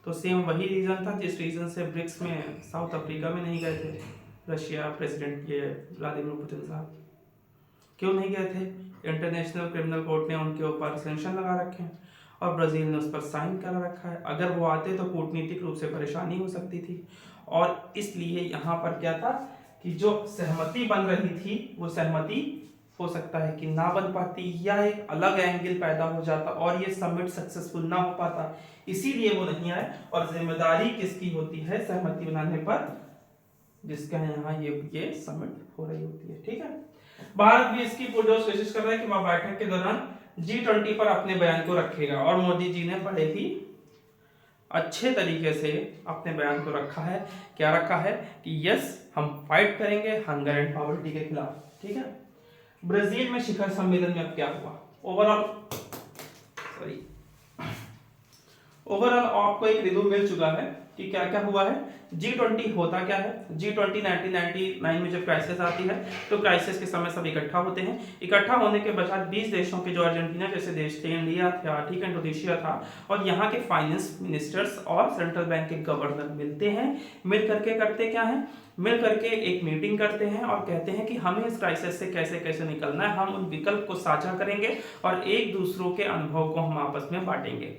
तो सेम वही रीज़न था जिस रीज़न से ब्रिक्स में साउथ अफ्रीका में नहीं गए थे रशिया प्रेसिडेंट ये व्लादिमीर पुतिन साहब। क्यों नहीं गए थे? इंटरनेशनल क्रिमिनल कोर्ट ने उनके ऊपर सैंक्शन लगा रखे हैं और ब्राजील ने उस पर साइन करा रखा है। अगर वो आते तो कूटनीतिक रूप से परेशानी हो सकती थी, और इसलिए यहाँ पर क्या था कि जो सहमति बन रही थी वो सहमति हो सकता है कि ना बन पाती, या एक अलग एंगल पैदा हो जाता और ये समिट सक्सेसफुल ना हो पाता, इसीलिए वो नहीं आए। और जिम्मेदारी किसकी होती है सहमति बनाने पर? जिसका यहाँ ये समिट हो रही होती है। ठीक है, भारत भी इसकी पुरजोर कोशिश कर रहा है कि वह बैठक के दौरान G20 पर अपने बयान को रखेगा, और मोदी जी ने बड़े ही अच्छे तरीके से अपने बयान को रखा है। क्या रखा है कि यस, हम फाइट करेंगे हंगर एंड पॉवर्टी के खिलाफ। ठीक है, ब्राजील में शिखर सम्मेलन में अब क्या हुआ, ओवरऑल आपको एक रिव्यू मिल चुका है कि क्या क्या हुआ है। G20 होता क्या है। G20 1999 में जब क्राइसिस आती है तो क्राइसिस के समय सब इकट्ठा होते हैं। इकट्ठा होने के पश्चात 20 देशों के, जो अर्जेंटीना जैसे देश थे, इंडिया था, ठीक है, इंडोनेशिया था, और यहाँ के फाइनेंस मिनिस्टर्स और सेंट्रल बैंक के गवर्नर मिलते हैं। मिल करके करते क्या है, मिल करके एक मीटिंग करते हैं और कहते हैं कि हमें इस क्राइसिस से कैसे कैसे निकलना है। हम उन विकल्प को साझा करेंगे और एक दूसरों के अनुभव को हम आपस में बांटेंगे।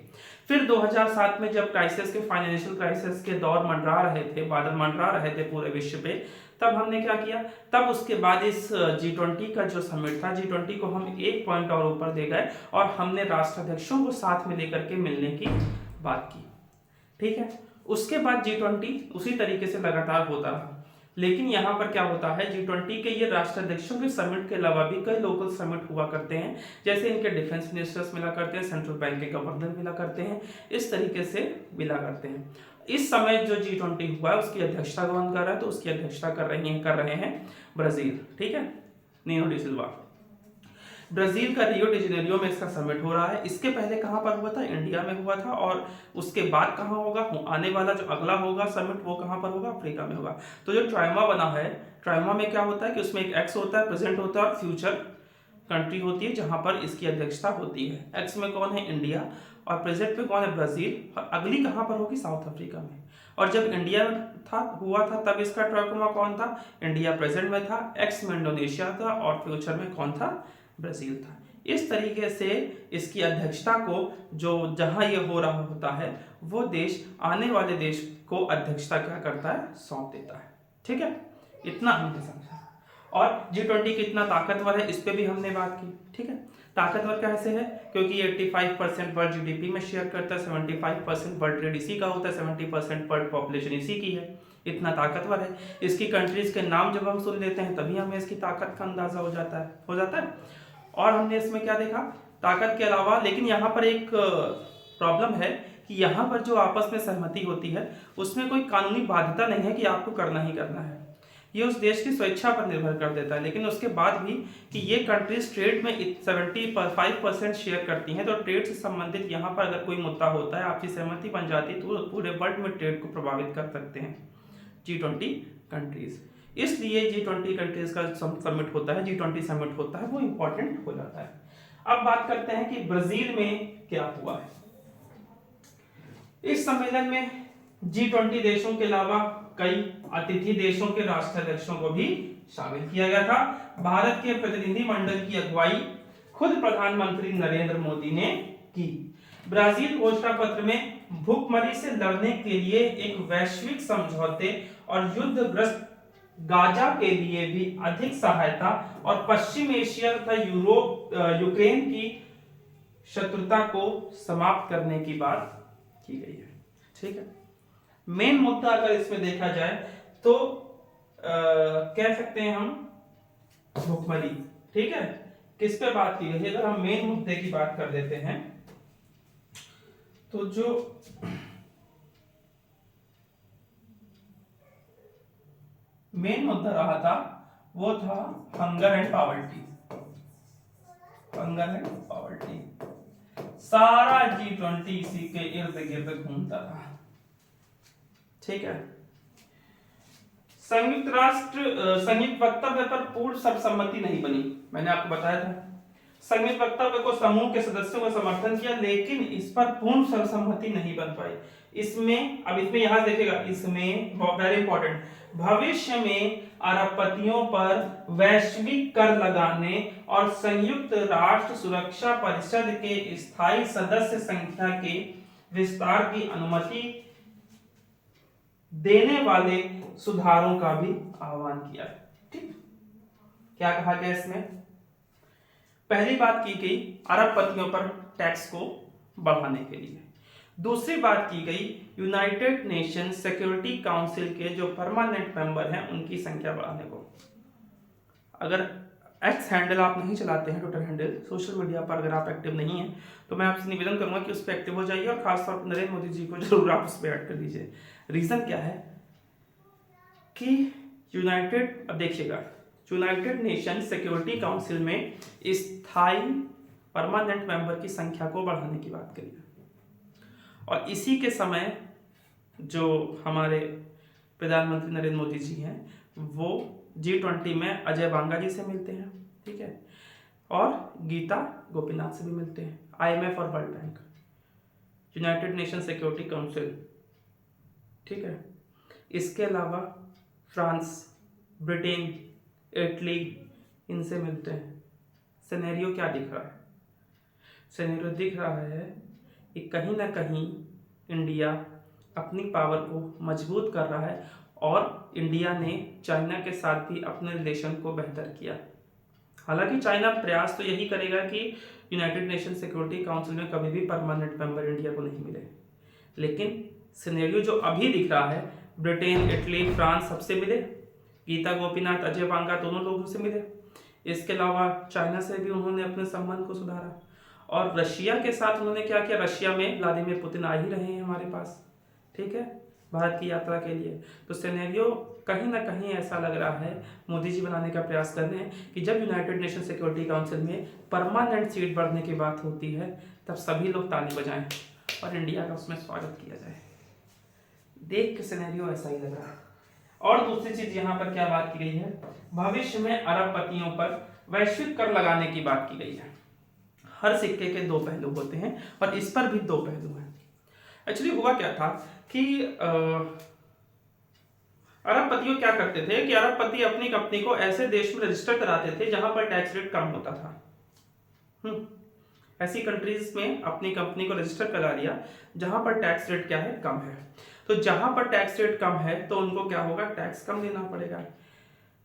फिर 2007 में जब क्राइसिस के, फाइनेंशियल क्राइसिस के दौर मंडरा रहे थे, बादल मंडरा रहे थे पूरे विश्व पे, तब हमने क्या किया, तब उसके बाद इस G20 का जो समिट था, G20 को हम एक पॉइंट और ऊपर दे गए और हमने राष्ट्राध्यक्षों को साथ में लेकर के मिलने की बात की। ठीक है, उसके बाद G20 उसी तरीके से लगातार होता रहा। लेकिन यहाँ पर क्या होता है, G20 के ये राष्ट्राध्यक्षों के समिट के अलावा भी कई लोकल समिट हुआ करते हैं, जैसे इनके डिफेंस मिनिस्टर्स मिला करते हैं, सेंट्रल बैंक के गवर्नर मिला करते हैं, इस तरीके से मिला करते हैं। इस समय जो G20 हुआ है उसकी अध्यक्षता कौन कर रहा है, तो उसकी अध्यक्षता कर रहे हैं ब्राजील। ठीक है, नीनो डी सिल्वा। ब्राजील का रियो डी जेनेरियो में इसका समिट हो रहा है। इसके पहले कहां पर हुआ था, इंडिया में हुआ था, और उसके बाद कहां होगा, आने वाला जो अगला होगा समिट वो कहां पर होगा, अफ्रीका में होगा। तो जो ट्राइमा बना है, ट्राइमा में क्या होता है कि उसमें एक एक्स होता है, प्रेजेंट होता है और फ्यूचर कंट्री होती है जहां पर इसकी अध्यक्षता होती है। एक्स में कौन है, इंडिया, और प्रेजेंट में कौन है, ब्राजील, और अगली कहां पर होगी, साउथ अफ्रीका में। और जब इंडिया हुआ था तब इसका ट्राइकोमा कौन था, इंडिया प्रेजेंट में था, एक्स में इंडोनेशिया था और फ्यूचर में कौन था, ब्राजील था। इस तरीके से इसकी अध्यक्षता को जो जहां ये हो रहा होता है वो देश आने वाले देश को अध्यक्षता क्या करता है, सौंप देता है। ठीक है, इतना हमने समझा। और G20 कितना ताकतवर है इस पे भी हमने बात की। ठीक है, ताकतवर कैसे है, क्योंकि 85% वर्ल्ड जीडीपी में शेयर करता है, 75% वर्ल्ड ट्रेड इसी का होता है, 70% वर्ल्ड पॉपुलेशन इसी की है। इतना ताकतवर है। इसकी कंट्रीज के नाम जब हम सुन लेते हैं तभी हमें इसकी ताकत का अंदाजा हो जाता है। और हमने इसमें क्या देखा, ताकत के अलावा, लेकिन यहाँ पर एक प्रॉब्लम है कि यहाँ पर जो आपस में सहमति होती है उसमें कोई कानूनी बाध्यता नहीं है कि आपको करना ही करना है, ये उस देश की स्वेच्छा पर निर्भर कर देता है। लेकिन उसके बाद भी कि ये कंट्रीज ट्रेड में 75% शेयर करती हैं, तो ट्रेड से संबंधित यहाँ पर अगर कोई मुद्दा होता है, आपसी सहमति बन जाती है, तो पूरे वर्ल्ड में ट्रेड को प्रभावित कर सकते हैं G20 कंट्रीज। इसलिए G20 कंट्रीज का समिट होता है, G20 समिट होता है, वो इंपॉर्टेंट हो जाता है। अब बात करते हैं कि ब्राजील में क्या हुआ है। इस सम्मेलन में G20 देशों के अलावा कई अतिथि देशों के राष्ट्राध्यक्षों को भी शामिल किया गया था। भारत के प्रतिनिधि मंडल की अगुवाई खुद प्रधानमंत्री नरेंद्र मोदी ने की। ब्राजील घोषणा पत्र में भूखमरी से लड़ने के लिए एक वैश्विक समझौते और युद्धग्रस्त गाजा के लिए भी अधिक सहायता और पश्चिम एशिया तथा यूक्रेन की शत्रुता को समाप्त करने की बात की गई है। ठीक है, मेन मुद्दा अगर इसमें देखा जाए तो कह सकते हैं हम भूखमरी। ठीक है, किस पे बात की गई है, अगर हम मेन मुद्दे की बात कर देते हैं तो जो मेन मुद्दा रहा था वो था hunger and poverty. Hunger and poverty सारा G20 इसी के इर्द गिर्द घूमता था। ठीक है, संयुक्त वक्तव्य पर पूर्ण सर्वसम्मति नहीं बनी। मैंने आपको बताया था संयुक्त वक्तव्य को समूह के सदस्यों का समर्थन किया, लेकिन इस पर पूर्ण सर्वसम्मति नहीं बन पाई। इसमें यहां देखिएगा, इसमें वेरी इंपॉर्टेंट, भविष्य में अरबपतियों पर वैश्विक कर लगाने और संयुक्त राष्ट्र सुरक्षा परिषद के स्थायी सदस्य संख्या के विस्तार की अनुमति देने वाले सुधारों का भी आह्वान किया। ठीक, क्या कहा गया इसमें, पहली बात की गई अरबपतियों पर टैक्स को बढ़ाने के लिए, दूसरी बात की गई यूनाइटेड नेशन सिक्योरिटी काउंसिल के जो परमानेंट मेंबर हैं उनकी संख्या बढ़ाने को। अगर एक्स हैंडल आप नहीं चलाते हैं, ट्विटर हैंडल, सोशल मीडिया पर अगर आप एक्टिव नहीं हैं, तो मैं आपसे निवेदन करूंगा कि उस पर एक्टिव हो जाइए और खासतौर पर नरेंद्र मोदी जी को जरूर आप उस पर ऐड कर दीजिए। रीजन क्या है कि अब देखिएगा, यूनाइटेड नेशन सिक्योरिटी काउंसिल में स्थायी परमानेंट मेंबर की संख्या को बढ़ाने की बात करी है। और इसी के समय जो हमारे प्रधानमंत्री नरेंद्र मोदी जी हैं वो G20 में अजय बांगा जी से मिलते हैं, ठीक है, और गीता गोपीनाथ से भी मिलते हैं। IMF और world bank, United Nation Security council, ठीक है। इसके अलावा फ्रांस, ब्रिटेन, इटली, इनसे मिलते हैं। सिनेरियो क्या दिख रहा है? सिनेरियो दिख रहा है कि कहीं ना कहीं इंडिया अपनी पावर को मजबूत कर रहा है और इंडिया ने चाइना के साथ भी अपने रिलेशन को बेहतर किया। हालांकि चाइना प्रयास तो यही करेगा कि यूनाइटेड नेशन सिक्योरिटी काउंसिल में कभी भी परमानेंट मेंबर इंडिया को नहीं मिले, लेकिन सिनेरियो जो अभी दिख रहा है, ब्रिटेन, इटली, फ्रांस सबसे मिले, गीता गोपीनाथ, अजय बांगा दोनों लोगों से मिले। इसके अलावा चाइना से भी उन्होंने अपने संबंध को सुधारा और रशिया के साथ उन्होंने क्या किया, रशिया में व्लादिमीर पुतिन आ ही रहे हैं हमारे पास, ठीक है, भारत की यात्रा के लिए। तो सिनेरियो कहीं ना कहीं ऐसा लग रहा है मोदी जी बनाने का प्रयास कर रहे हैं कि जब यूनाइटेड नेशन सिक्योरिटी काउंसिल में परमानेंट सीट बढ़ने की बात होती है तब सभी लोग ताली बजाएं और इंडिया का उसमें स्वागत किया जाए। देख के सिनेरियो ऐसा ही लग रहा है। और दूसरी चीज यहाँ पर क्या बात की गई है, भविष्य में अरबपतियों पर वैश्विक कर लगाने की बात की गई है। हर सिक्के के दो पहलू होते हैं और इस पर भी दो पहलू हैं। एक्चुअली हुआ क्या था कि अरबपतियों क्या करते थे कि अरबपति अपनी कंपनी को ऐसे देश में रजिस्टर कराते थे जहां पर टैक्स रेट कम होता था। ऐसी कंट्रीज में अपनी कंपनी को रजिस्टर करा लिया जहां पर टैक्स रेट क्या है, कम है। तो जहां पर टैक्स रेट कम है तो उनको क्या होगा, टैक्स कम देना पड़ेगा।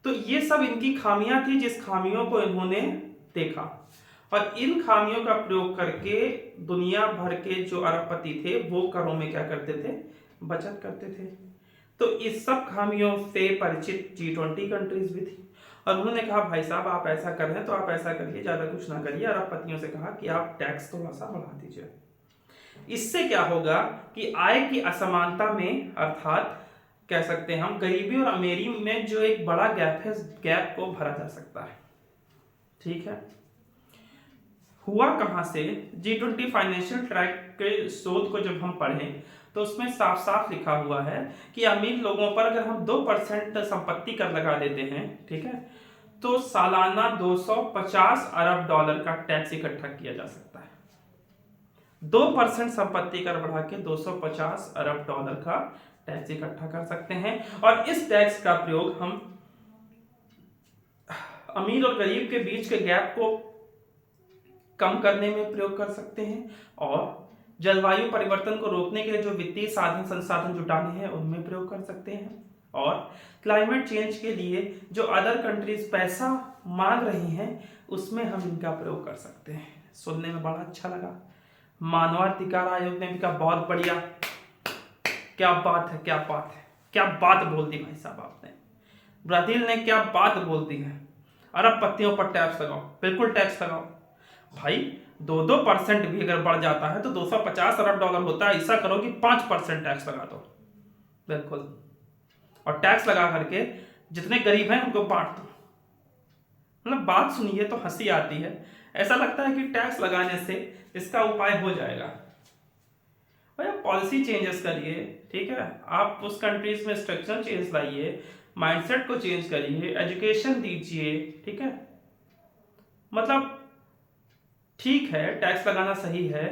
तो ये सब इनकी खामियां थी जिस खामियों को इन्होंने देखा और इन खामियों का प्रयोग करके दुनिया भर के जो अरबपति थे वो करों में क्या करते थे, बचत करते थे। तो इस सब खामियों से परिचित G20 कंट्रीज भी थी और उन्होंने कहा भाई साहब आप ऐसा कर रहे हैं तो आप ऐसा करिए, ज्यादा कुछ ना करिए। अरबपतियों से कहा कि आप टैक्स थोड़ा सा बढ़ा दीजिए। इससे क्या होगा कि आय की असमानता में, अर्थात कह सकते हैं हम गरीबी और अमीरी में जो एक बड़ा गैप है, गैप को भरा जा सकता है, ठीक है। हुआ कहां से, G20 फाइनेंशियल ट्रैक के शोध को जब हम पढ़ें तो उसमें साफ साफ लिखा हुआ है कि अमीर लोगों पर अगर हम 2% संपत्ति कर लगा देते हैं, ठीक है, तो सालाना 250 अरब डॉलर का टैक्स इकट्ठा किया जा सकता है। 2% संपत्ति कर बढ़ा के 250 अरब डॉलर का टैक्स इकट्ठा कर सकते हैं और इस टैक्स का प्रयोग हम अमीर और गरीब के बीच के गैप को कम करने में प्रयोग कर सकते हैं और जलवायु परिवर्तन को रोकने के लिए जो वित्तीय साधन संसाधन जुटाने हैं उनमें प्रयोग कर सकते हैं और क्लाइमेट चेंज के लिए जो अदर कंट्रीज पैसा मांग रही हैं उसमें हम इनका प्रयोग कर सकते हैं। सुनने में बड़ा अच्छा लगा। मानवाधिकार आयोग ने भी कहा बहुत बढ़िया, क्या बात है, क्या बात है, क्या बात बोल दी भाई साहब आपने। ब्राजील ने क्या बात बोल दी है, अरबपतियों पर टैक्स लगाओ, बिल्कुल टैक्स लगाओ भाई। 2% भी अगर बढ़ जाता है तो 250 अरब डॉलर होता है। ऐसा करो कि 5% टैक्स लगा दो, बिल्कुल, और टैक्स लगा करके जितने गरीब हैं उनको बांट दो। मतलब बात सुनिए तो हंसी आती है, ऐसा लगता है कि टैक्स लगाने से इसका उपाय हो जाएगा। भैया पॉलिसी चेंजेस करिए, ठीक है, आप उस कंट्रीज में स्ट्रक्चरल चेंज लाइए, माइंडसेट को चेंज करिए, एजुकेशन दीजिए, ठीक है। मतलब ठीक है टैक्स लगाना सही है,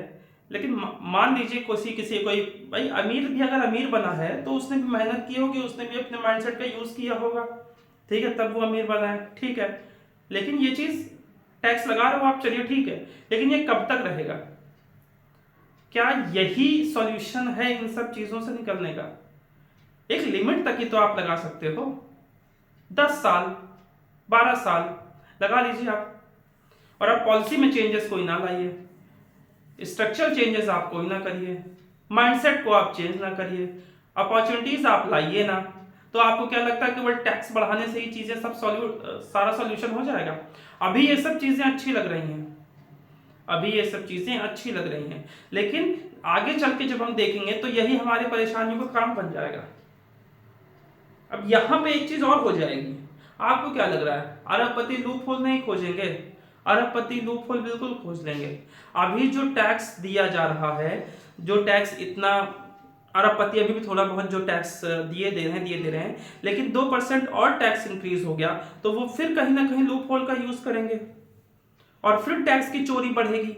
लेकिन मान लीजिए कोई भाई अमीर भी अगर अमीर बना है तो उसने भी मेहनत की होगी, उसने भी अपने माइंडसेट का यूज किया होगा, ठीक है, तब वो अमीर बना है, ठीक है। लेकिन ये चीज टैक्स लगा रहे हो आप, चलिए ठीक है, लेकिन ये कब तक रहेगा? क्या यही सॉल्यूशन है इन सब चीजों से निकलने का? एक लिमिट तक ही तो आप लगा सकते हो, 10 साल 12 साल लगा लीजिए आप, और आप पॉलिसी में चेंजेस कोई ना लाइए, स्ट्रक्चरल चेंजेस आप कोई ना करिए, माइंडसेट को आप चेंज ना करिए, अपॉर्चुनिटीज आप लाइए ना। तो आपको क्या लगता है कि वो टैक्स बढ़ाने से ही चीजें सब सारा सॉल्यूशन हो जाएगा? अभी ये सब चीजें अच्छी लग रही हैं, अभी ये सब चीजें अच्छी लग रही हैं, लेकिन आगे चल के जब हम देखेंगे तो यही हमारे परेशानियों का काम बन जाएगा। अब यहां पे एक चीज और हो जाएगी, आपको क्या लग रहा है अरबपति लूप होल नहीं खोजेंगे? अरबपति लूप होल बिल्कुल खोज लेंगे। अभी जो टैक्स दिया जा रहा है, जो टैक्स इतना, अरबपति अभी भी थोड़ा बहुत जो टैक्स दिए दे रहे हैं, लेकिन 2% और टैक्स इंक्रीज हो गया तो वो फिर कहीं ना कहीं लूप होल का यूज करेंगे और फिर टैक्स की चोरी बढ़ेगी।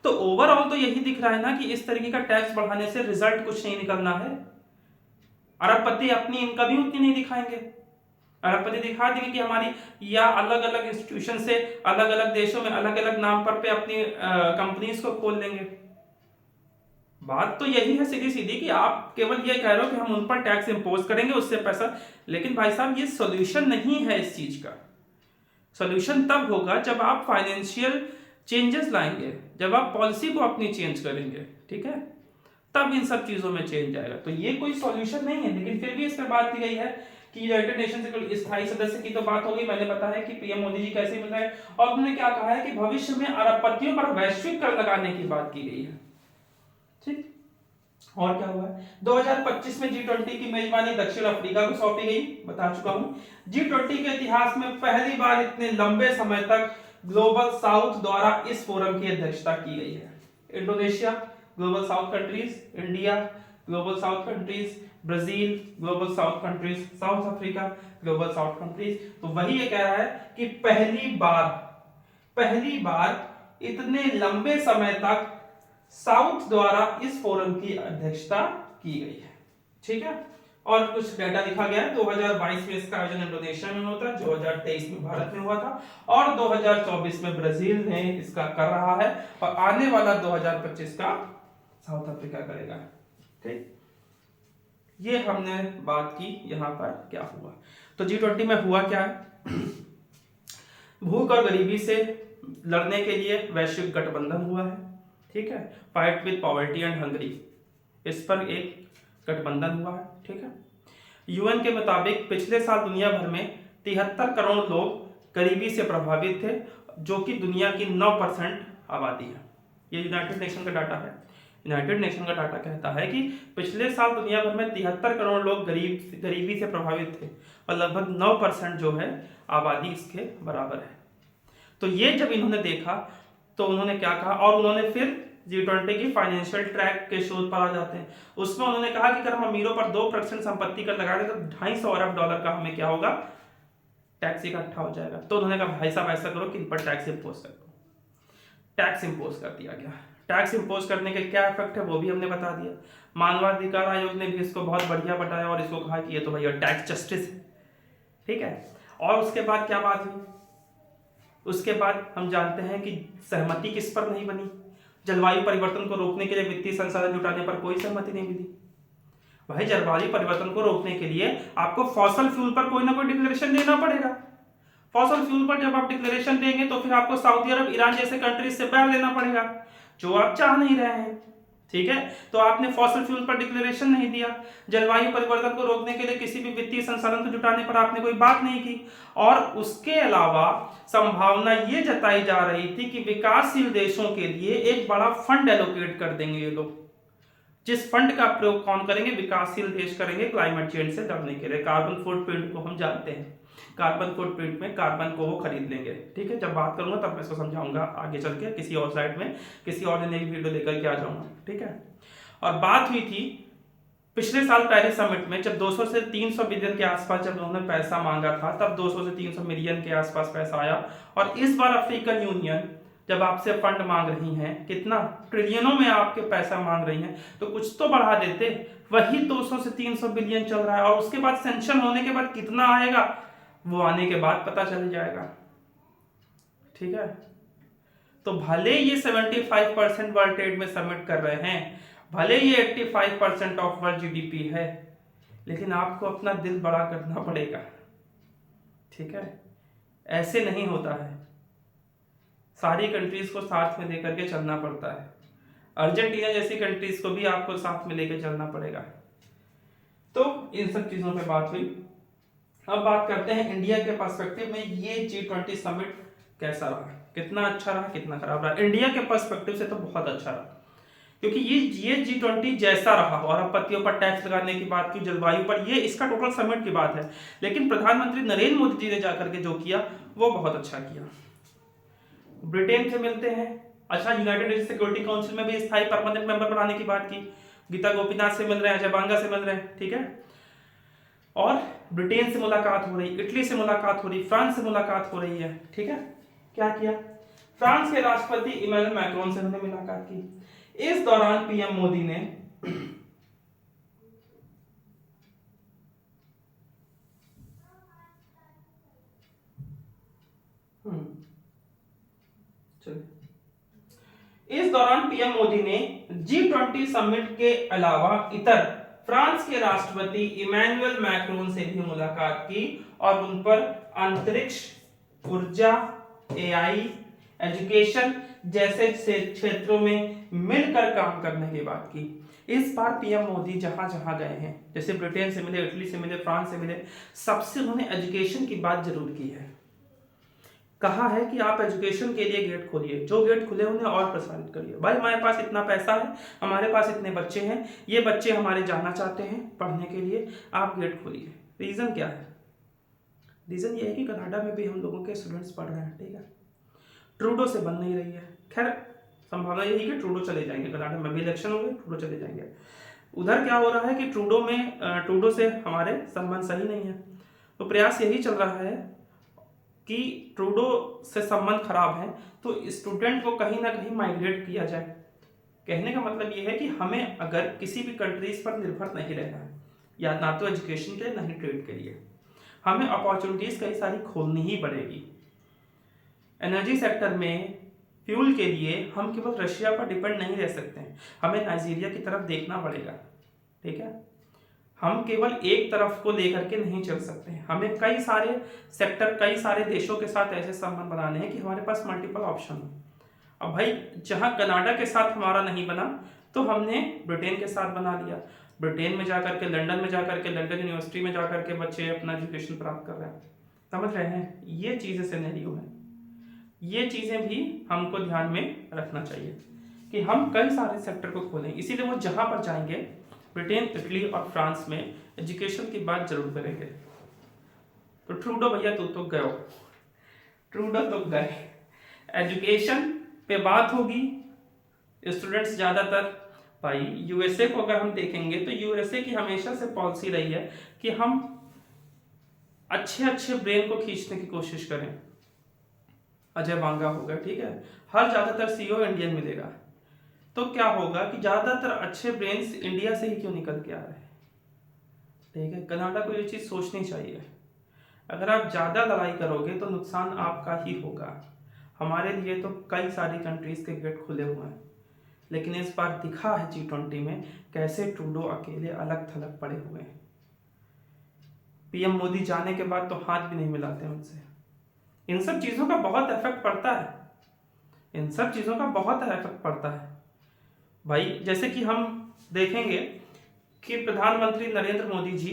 तो ओवरऑल तो यही दिख रहा है ना कि इस तरीके का टैक्स बढ़ाने से रिजल्ट कुछ नहीं निकलना है। अरबपति अपनी इनकम ही उतनी नहीं दिखाएंगे, अरबपति दिखा देंगे कि हमारी, या अलग अलग इंस्टीट्यूशन से अलग अलग देशों में अलग अलग नाम पर पे अपनी कंपनीज को खोल लेंगे। बात तो यही है सीधी सीधी कि आप केवल ये कह रहे हो कि हम उन पर टैक्स इंपोज करेंगे उससे पैसा, लेकिन भाई साहब ये सॉल्यूशन नहीं है इस चीज का। सॉल्यूशन तब होगा जब आप फाइनेंशियल चेंजेस लाएंगे, जब आप पॉलिसी को अपनी चेंज करेंगे, ठीक है, तब इन सब चीजों में चेंज आएगा। तो ये कोई सॉल्यूशन नहीं है, लेकिन फिर भी इस पर बात की गई है कि यूनाइटेड नेशन से स्थायी सदस्य की तो बात होगी, मैंने बताया कि पीएम मोदी जी कैसे मिल रहे हैं, और उन्होंने क्या कहा है कि भविष्य में अरबपतियों पर वैश्विक कर लगाने की बात की गई है। ठीक, और क्या हुआ है, 2025 में G20 की मेजबानी दक्षिण अफ्रीका को सौंपी गई, बता चुका हूं। G20 के इतिहास में पहली बार इतने लंबे समय तक ग्लोबल साउथ द्वारा इस फोरम की अध्यक्षता की गई है। Indonesia global south countries, India global south countries, Brazil global south countries, south Africa global south countries. तो वही ये कह रहा है कि पहली बार इतने लंबे समय तक साउथ द्वारा इस फोरम की अध्यक्षता की गई है। ठीक है, और कुछ डाटा लिखा गया है। 2022 में इसका आयोजन इंडोनेशिया में होता है, 2023 में भारत में हुआ था, और 2024 में ब्राजील ने इसका कर रहा है, और आने वाला 2025 का साउथ अफ्रीका करेगा। ठीक, ये हमने बात की। यहां पर क्या हुआ, तो G20 में हुआ क्या है, भूख और गरीबी से लड़ने के लिए वैश्विक गठबंधन हुआ है। ठीक है, fight with poverty and Hungary, इस पर एक गठबंधन हुआ है। ठीक है, यूएन के मुताबिक पिछले साल दुनिया भर में 73 करोड़ लोग गरीबी से प्रभावित थे, जो कि दुनिया की 9% आबादी है। ये यूनाइटेड नेशन का डाटा है। यूनाइटेड नेशन का डाटा कहता है कि पिछले साल दुनिया भर में 73 करोड़ लोग गरीबी से प्रभावित थे, और लगभग 9% जो है आबादी इसके बराबर है। तो ये जब इन्होंने देखा तो उन्होंने क्या कहा, और उन्होंने फिर G20 की फाइनेंशियल ट्रैक के शोध पर आ जाते हैं। उसमें उन्होंने कहा कि अगर हम अमीरों पर 2% संपत्ति कर लगा दें तो $250 अरब का हमें क्या होगा, टैक्स इकट्ठा हो जाएगा। तो उन्होंने कहा भाई साहब ऐसा करो कि इन पर टैक्स इंपोज कर दो। टैक्स इंपोज कर दिया गया। टैक्स इंपोज करने के क्या इफेक्ट है वो भी हमने बता दिया। मानवाधिकार आयोग ने भी इसको बहुत बढ़िया बताया और इसको कहा कि ये तो भैया टैक्स जस्टिस है। ठीक है, और उसके बाद क्या बात हुई, उसके बाद हम जानते हैं कि सहमति किस पर नहीं बनी। जलवायु परिवर्तन को रोकने के लिए वित्तीय संसाधन जुटाने पर कोई सहमति नहीं मिली। भाई जलवायु परिवर्तन को रोकने के लिए आपको फॉसल फ्यूल पर कोई ना कोई डिक्लेरेशन देना पड़ेगा। फॉसल फ्यूल पर जब आप डिक्लेरेशन देंगे तो फिर आपको सऊदी अरब, ईरान जैसे कंट्रीज से बैन लेना पड़ेगा, जो आप चाह नहीं रहे हैं। ठीक है, तो आपने फॉसल फ्यूल पर डिक्लेरेशन नहीं दिया। जलवायु परिवर्तन को रोकने के लिए किसी भी वित्तीय संसाधन को जुटाने पर आपने कोई बात नहीं की। और उसके अलावा संभावना ये जताई जा रही थी कि विकासशील देशों के लिए एक बड़ा फंड एलोकेट कर देंगे ये लोग, जिस फंड का प्रयोग कौन करेंगे, विकासशील देश करेंगे क्लाइमेट चेंज से लड़ने के लिए। कार्बन फुटप्रिंट को हम जानते हैं, कार्बन फुटप्रिंट में कार्बन को वो खरीद लेंगे। ठीक है, जब बात करूंगा तब मैं इसको समझाऊंगा आगे चल के, किसी और स्लाइड में, किसी और नई वीडियो लेकर के आ जाऊंगा। ठीक है, और बात हुई थी पिछले साल पेरिस समिट में, जब 200 से 300 बिलियन के आसपास जब उन्होंने पैसा मांगा था, तब 200 से 300 मिलियन के आसपास पैसा आया। और इस बार अफ्रीकन यूनियन जब आपसे फंड मांग रही हैं, कितना ट्रिलियनों में आपके पैसा मांग रही हैं, तो कुछ तो बढ़ा देते। वही 200 से 300 बिलियन चल रहा है, और उसके बाद सैंक्शन होने के बाद कितना आएगा वो आने के बाद पता चल जाएगा। ठीक है, तो भले ये 75% वर्ल्ड ट्रेड में सबमिट कर रहे हैं, भले ये 85% ऑफ वर्ल्ड जीडीपी है, लेकिन आपको अपना दिल बड़ा करना पड़ेगा। ठीक है, ऐसे नहीं होता है, सारी कंट्रीज को साथ में लेकर के चलना पड़ता है। अर्जेंटीना जैसी कंट्रीज को भी आपको साथ में लेके चलना पड़ेगा। तो इन सब चीजों पे बात हुई। अब बात करते हैं इंडिया के पर्सपेक्टिव में ये G20 समिट कैसा रहा, कितना अच्छा रहा, कितना खराब रहा। इंडिया के पर्सपेक्टिव से तो बहुत अच्छा रहा, क्योंकि ये G20 जैसा रहा, और आपत्तियों पर टैक्स लगाने की बात की, जलवायु पर, ये इसका टोटल समिट की बात है, लेकिन प्रधानमंत्री नरेंद्र मोदी जी ने जाकर के जो किया वो बहुत अच्छा किया। ब्रिटेन से मिलते हैं, अच्छा यूनाइटेड नेशन सिक्योरिटी काउंसिल में भी स्थायी परमानेंट मेंबर बनाने की बात की, गीता गोपीनाथ से मिल रहे हैं, अजय बांगा से मिल रहे हैं, ठीक है। और ब्रिटेन से मुलाकात हो रही, इटली से मुलाकात हो रही, फ्रांस से मुलाकात हो रही है, ठीक है। क्या किया, फ्रांस के राष्ट्रपति इमैनुअल मैक्रोन से उन्होंने मुलाकात की। इस दौरान पीएम मोदी ने G20 समिट के अलावा इतर फ्रांस के राष्ट्रपति इमैनुअल मैक्रोन से भी मुलाकात की और उन पर अंतरिक्ष, ऊर्जा, एआई, एजुकेशन जैसे क्षेत्रों में मिलकर काम करने की बात की। इस बार पीएम मोदी जहां जहां गए हैं, जैसे ब्रिटेन से मिले, इटली से मिले, फ्रांस से मिले, सबसे उन्होंने एजुकेशन की बात जरूर की है। कहा है कि आप एजुकेशन के लिए गेट खोलिए, जो गेट खुले उन्हें और प्रसारित करिए। भाई हमारे पास इतना पैसा है, हमारे पास इतने बच्चे हैं, ये बच्चे हमारे जाना चाहते हैं पढ़ने के लिए, आप गेट खोलिए। रीजन क्या है? रीजन ये है कि कनाडा में भी हम लोगों के स्टूडेंट्स पढ़ रहे हैं, ठीक है। ट्रूडो से बन नहीं रही है, खैर संभावना यही कि ट्रूडो चले जाएंगे, कनाडा में भी इलेक्शन हो गए, ट्रूडो चले जाएंगे। उधर क्या हो रहा है कि ट्रूडो से हमारे संबंध सही नहीं है, तो प्रयास यही चल रहा है कि ट्रूडो से संबंध खराब है तो स्टूडेंट को कहीं ना कहीं माइग्रेट किया जाए। कहने का मतलब ये है कि हमें अगर किसी भी कंट्रीज पर निर्भर नहीं रहना है, या ना तो एजुकेशन के लिए ना ही ट्रेड के लिए, हमें अपॉर्चुनिटीज कई सारी खोलनी ही पड़ेगी। एनर्जी सेक्टर में फ्यूल के लिए हम केवल रशिया पर डिपेंड नहीं रह सकते हैं, हमें नाइजीरिया की तरफ देखना पड़ेगा, ठीक है। हम केवल एक तरफ को लेकर के नहीं चल सकते हैं, हमें कई सारे सेक्टर, कई सारे देशों के साथ ऐसे संबंध बनाने हैं कि हमारे पास मल्टीपल ऑप्शन हो। अब भाई जहां कनाडा के साथ हमारा नहीं बना तो हमने ब्रिटेन के साथ बना लिया, ब्रिटेन में जाकर के, लंदन में जाकर के, लंदन यूनिवर्सिटी में जाकर के बच्चे अपना एजुकेशन प्राप्त कर रहे हैं। समझ रहे हैं, ये चीजें सिनेरियो है, ये चीजें भी हमको ध्यान में रखना चाहिए कि हम कई सारे सेक्टर को खोलें। इसीलिए वो जहां पर जाएंगे, ब्रिटेन, इटली और फ्रांस में एजुकेशन की बात जरूर करेंगे। तो ट्रूडो भैया तू तो गए, ट्रूडो तो गए, एजुकेशन पे बात होगी। स्टूडेंट्स ज्यादातर, भाई यूएसए को अगर हम देखेंगे तो यूएसए की हमेशा से पॉलिसी रही है कि हम अच्छे अच्छे ब्रेन को खींचने की कोशिश करें। अजय बांगा होगा, ठीक है, हर ज्यादातर सीईओ इंडियन मिलेगा, तो क्या होगा कि ज्यादातर अच्छे ब्रेन्स इंडिया से ही क्यों निकल के आ रहे हैं, ठीक है। कनाडा को ये चीज सोचनी चाहिए, अगर आप ज्यादा लड़ाई करोगे तो नुकसान आपका ही होगा। हमारे लिए तो कई सारी कंट्रीज के गेट खुले हुए हैं, लेकिन इस बार दिखा है G20 में कैसे ट्रूडो अकेले अलग थलग पड़े हुए हैं। पीएम मोदी जाने के बाद तो हाथ भी नहीं मिलाते उनसे। इन सब चीजों का बहुत इफेक्ट पड़ता है, इन सब चीजों का बहुत इफेक्ट पड़ता है भाई। जैसे कि हम देखेंगे कि प्रधानमंत्री नरेंद्र मोदी जी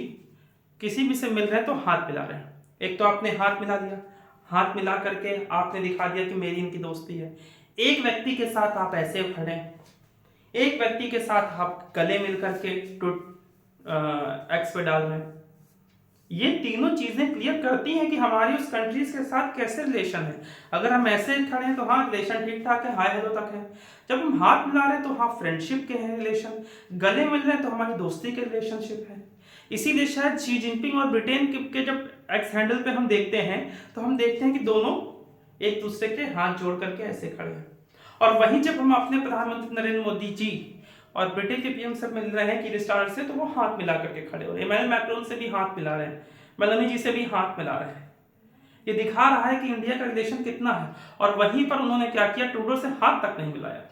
किसी भी से मिल रहे हैं तो हाथ मिला रहे हैं। एक तो आपने हाथ मिला दिया, हाथ मिला करके आपने दिखा दिया कि मेरी इनकी दोस्ती है। एक व्यक्ति के साथ आप ऐसे खड़े हैं, एक व्यक्ति के साथ आप गले मिल करके एक्स पे डाल रहे हैं। ये तीनों चीजें क्लियर करती हैं कि हमारी उस कंट्रीज के साथ कैसे रिलेशन है। अगर हम ऐसे खड़े हैं तो हाँ रिलेशन ठीक ठाक है, हाय हेलो तक है। जब हम हाथ मिला रहे हैं तो हाँ फ्रेंडशिप के हैं रिलेशन, गले मिल रहे हैं तो हमारी दोस्ती के रिलेशनशिप है। इसीलिए शायद शी जिनपिंग और ब्रिटेन के जब एक्स हैंडल पे हम देखते हैं तो हम देखते हैं कि दोनों एक दूसरे के हाथ जोड़ करके ऐसे खड़े हैं। और वहीं जब हम अपने प्रधानमंत्री नरेंद्र मोदी जी और ब्रिटेन के पीएम सब मिल रहे हैं की स्टार से, तो वो हाथ मिला करके खड़े हो रहे हैं। इमैनुअल मैक्रोन से भी हाथ मिला रहे हैं, मेलानी जी से भी हाथ मिला रहे हैं। ये दिखा रहा है कि इंडिया का रिलेशन कितना है। और वहीं पर उन्होंने क्या किया, ट्रूडो से हाथ तक नहीं मिलाया।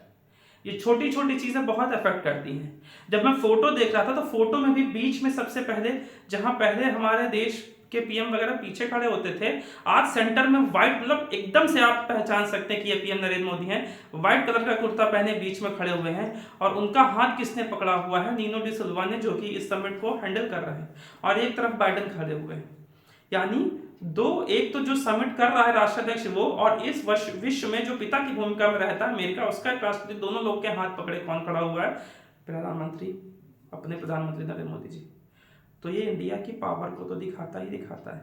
ये छोटी छोटी चीजें बहुत अफेक्ट करती हैं। जब मैं फोटो देख रहा था तो फोटो में भी बीच में सबसे पहले, जहां पहले हमारे देश के पीएम वगैरह पीछे खड़े होते थे, आज सेंटर में व्हाइट, मतलब एकदम से आप पहचान सकते हैं कि ये पीएम नरेंद्र मोदी हैं। व्हाइट कलर का कुर्ता पहने बीच में खड़े हुए हैं और उनका हाथ किसने पकड़ा हुआ है? नीनो डी सिल्वा ने, जो कि इस समिट को हैंडल कर रहे हैं। और एक तरफ बाइडेन खड़े हुए हैं। यानी एक तो जो समिट कर रहा है राष्ट्राध्यक्ष वो, और इस विश्व में जो पिता की भूमिका में रहता है अमेरिका, उसका एक राष्ट्रपति, दोनों लोग के हाथ पकड़े कौन खड़ा हुआ है? प्रधानमंत्री, अपने प्रधानमंत्री नरेंद्र मोदी जी। तो ये इंडिया की पावर को तो दिखाता ही दिखाता है,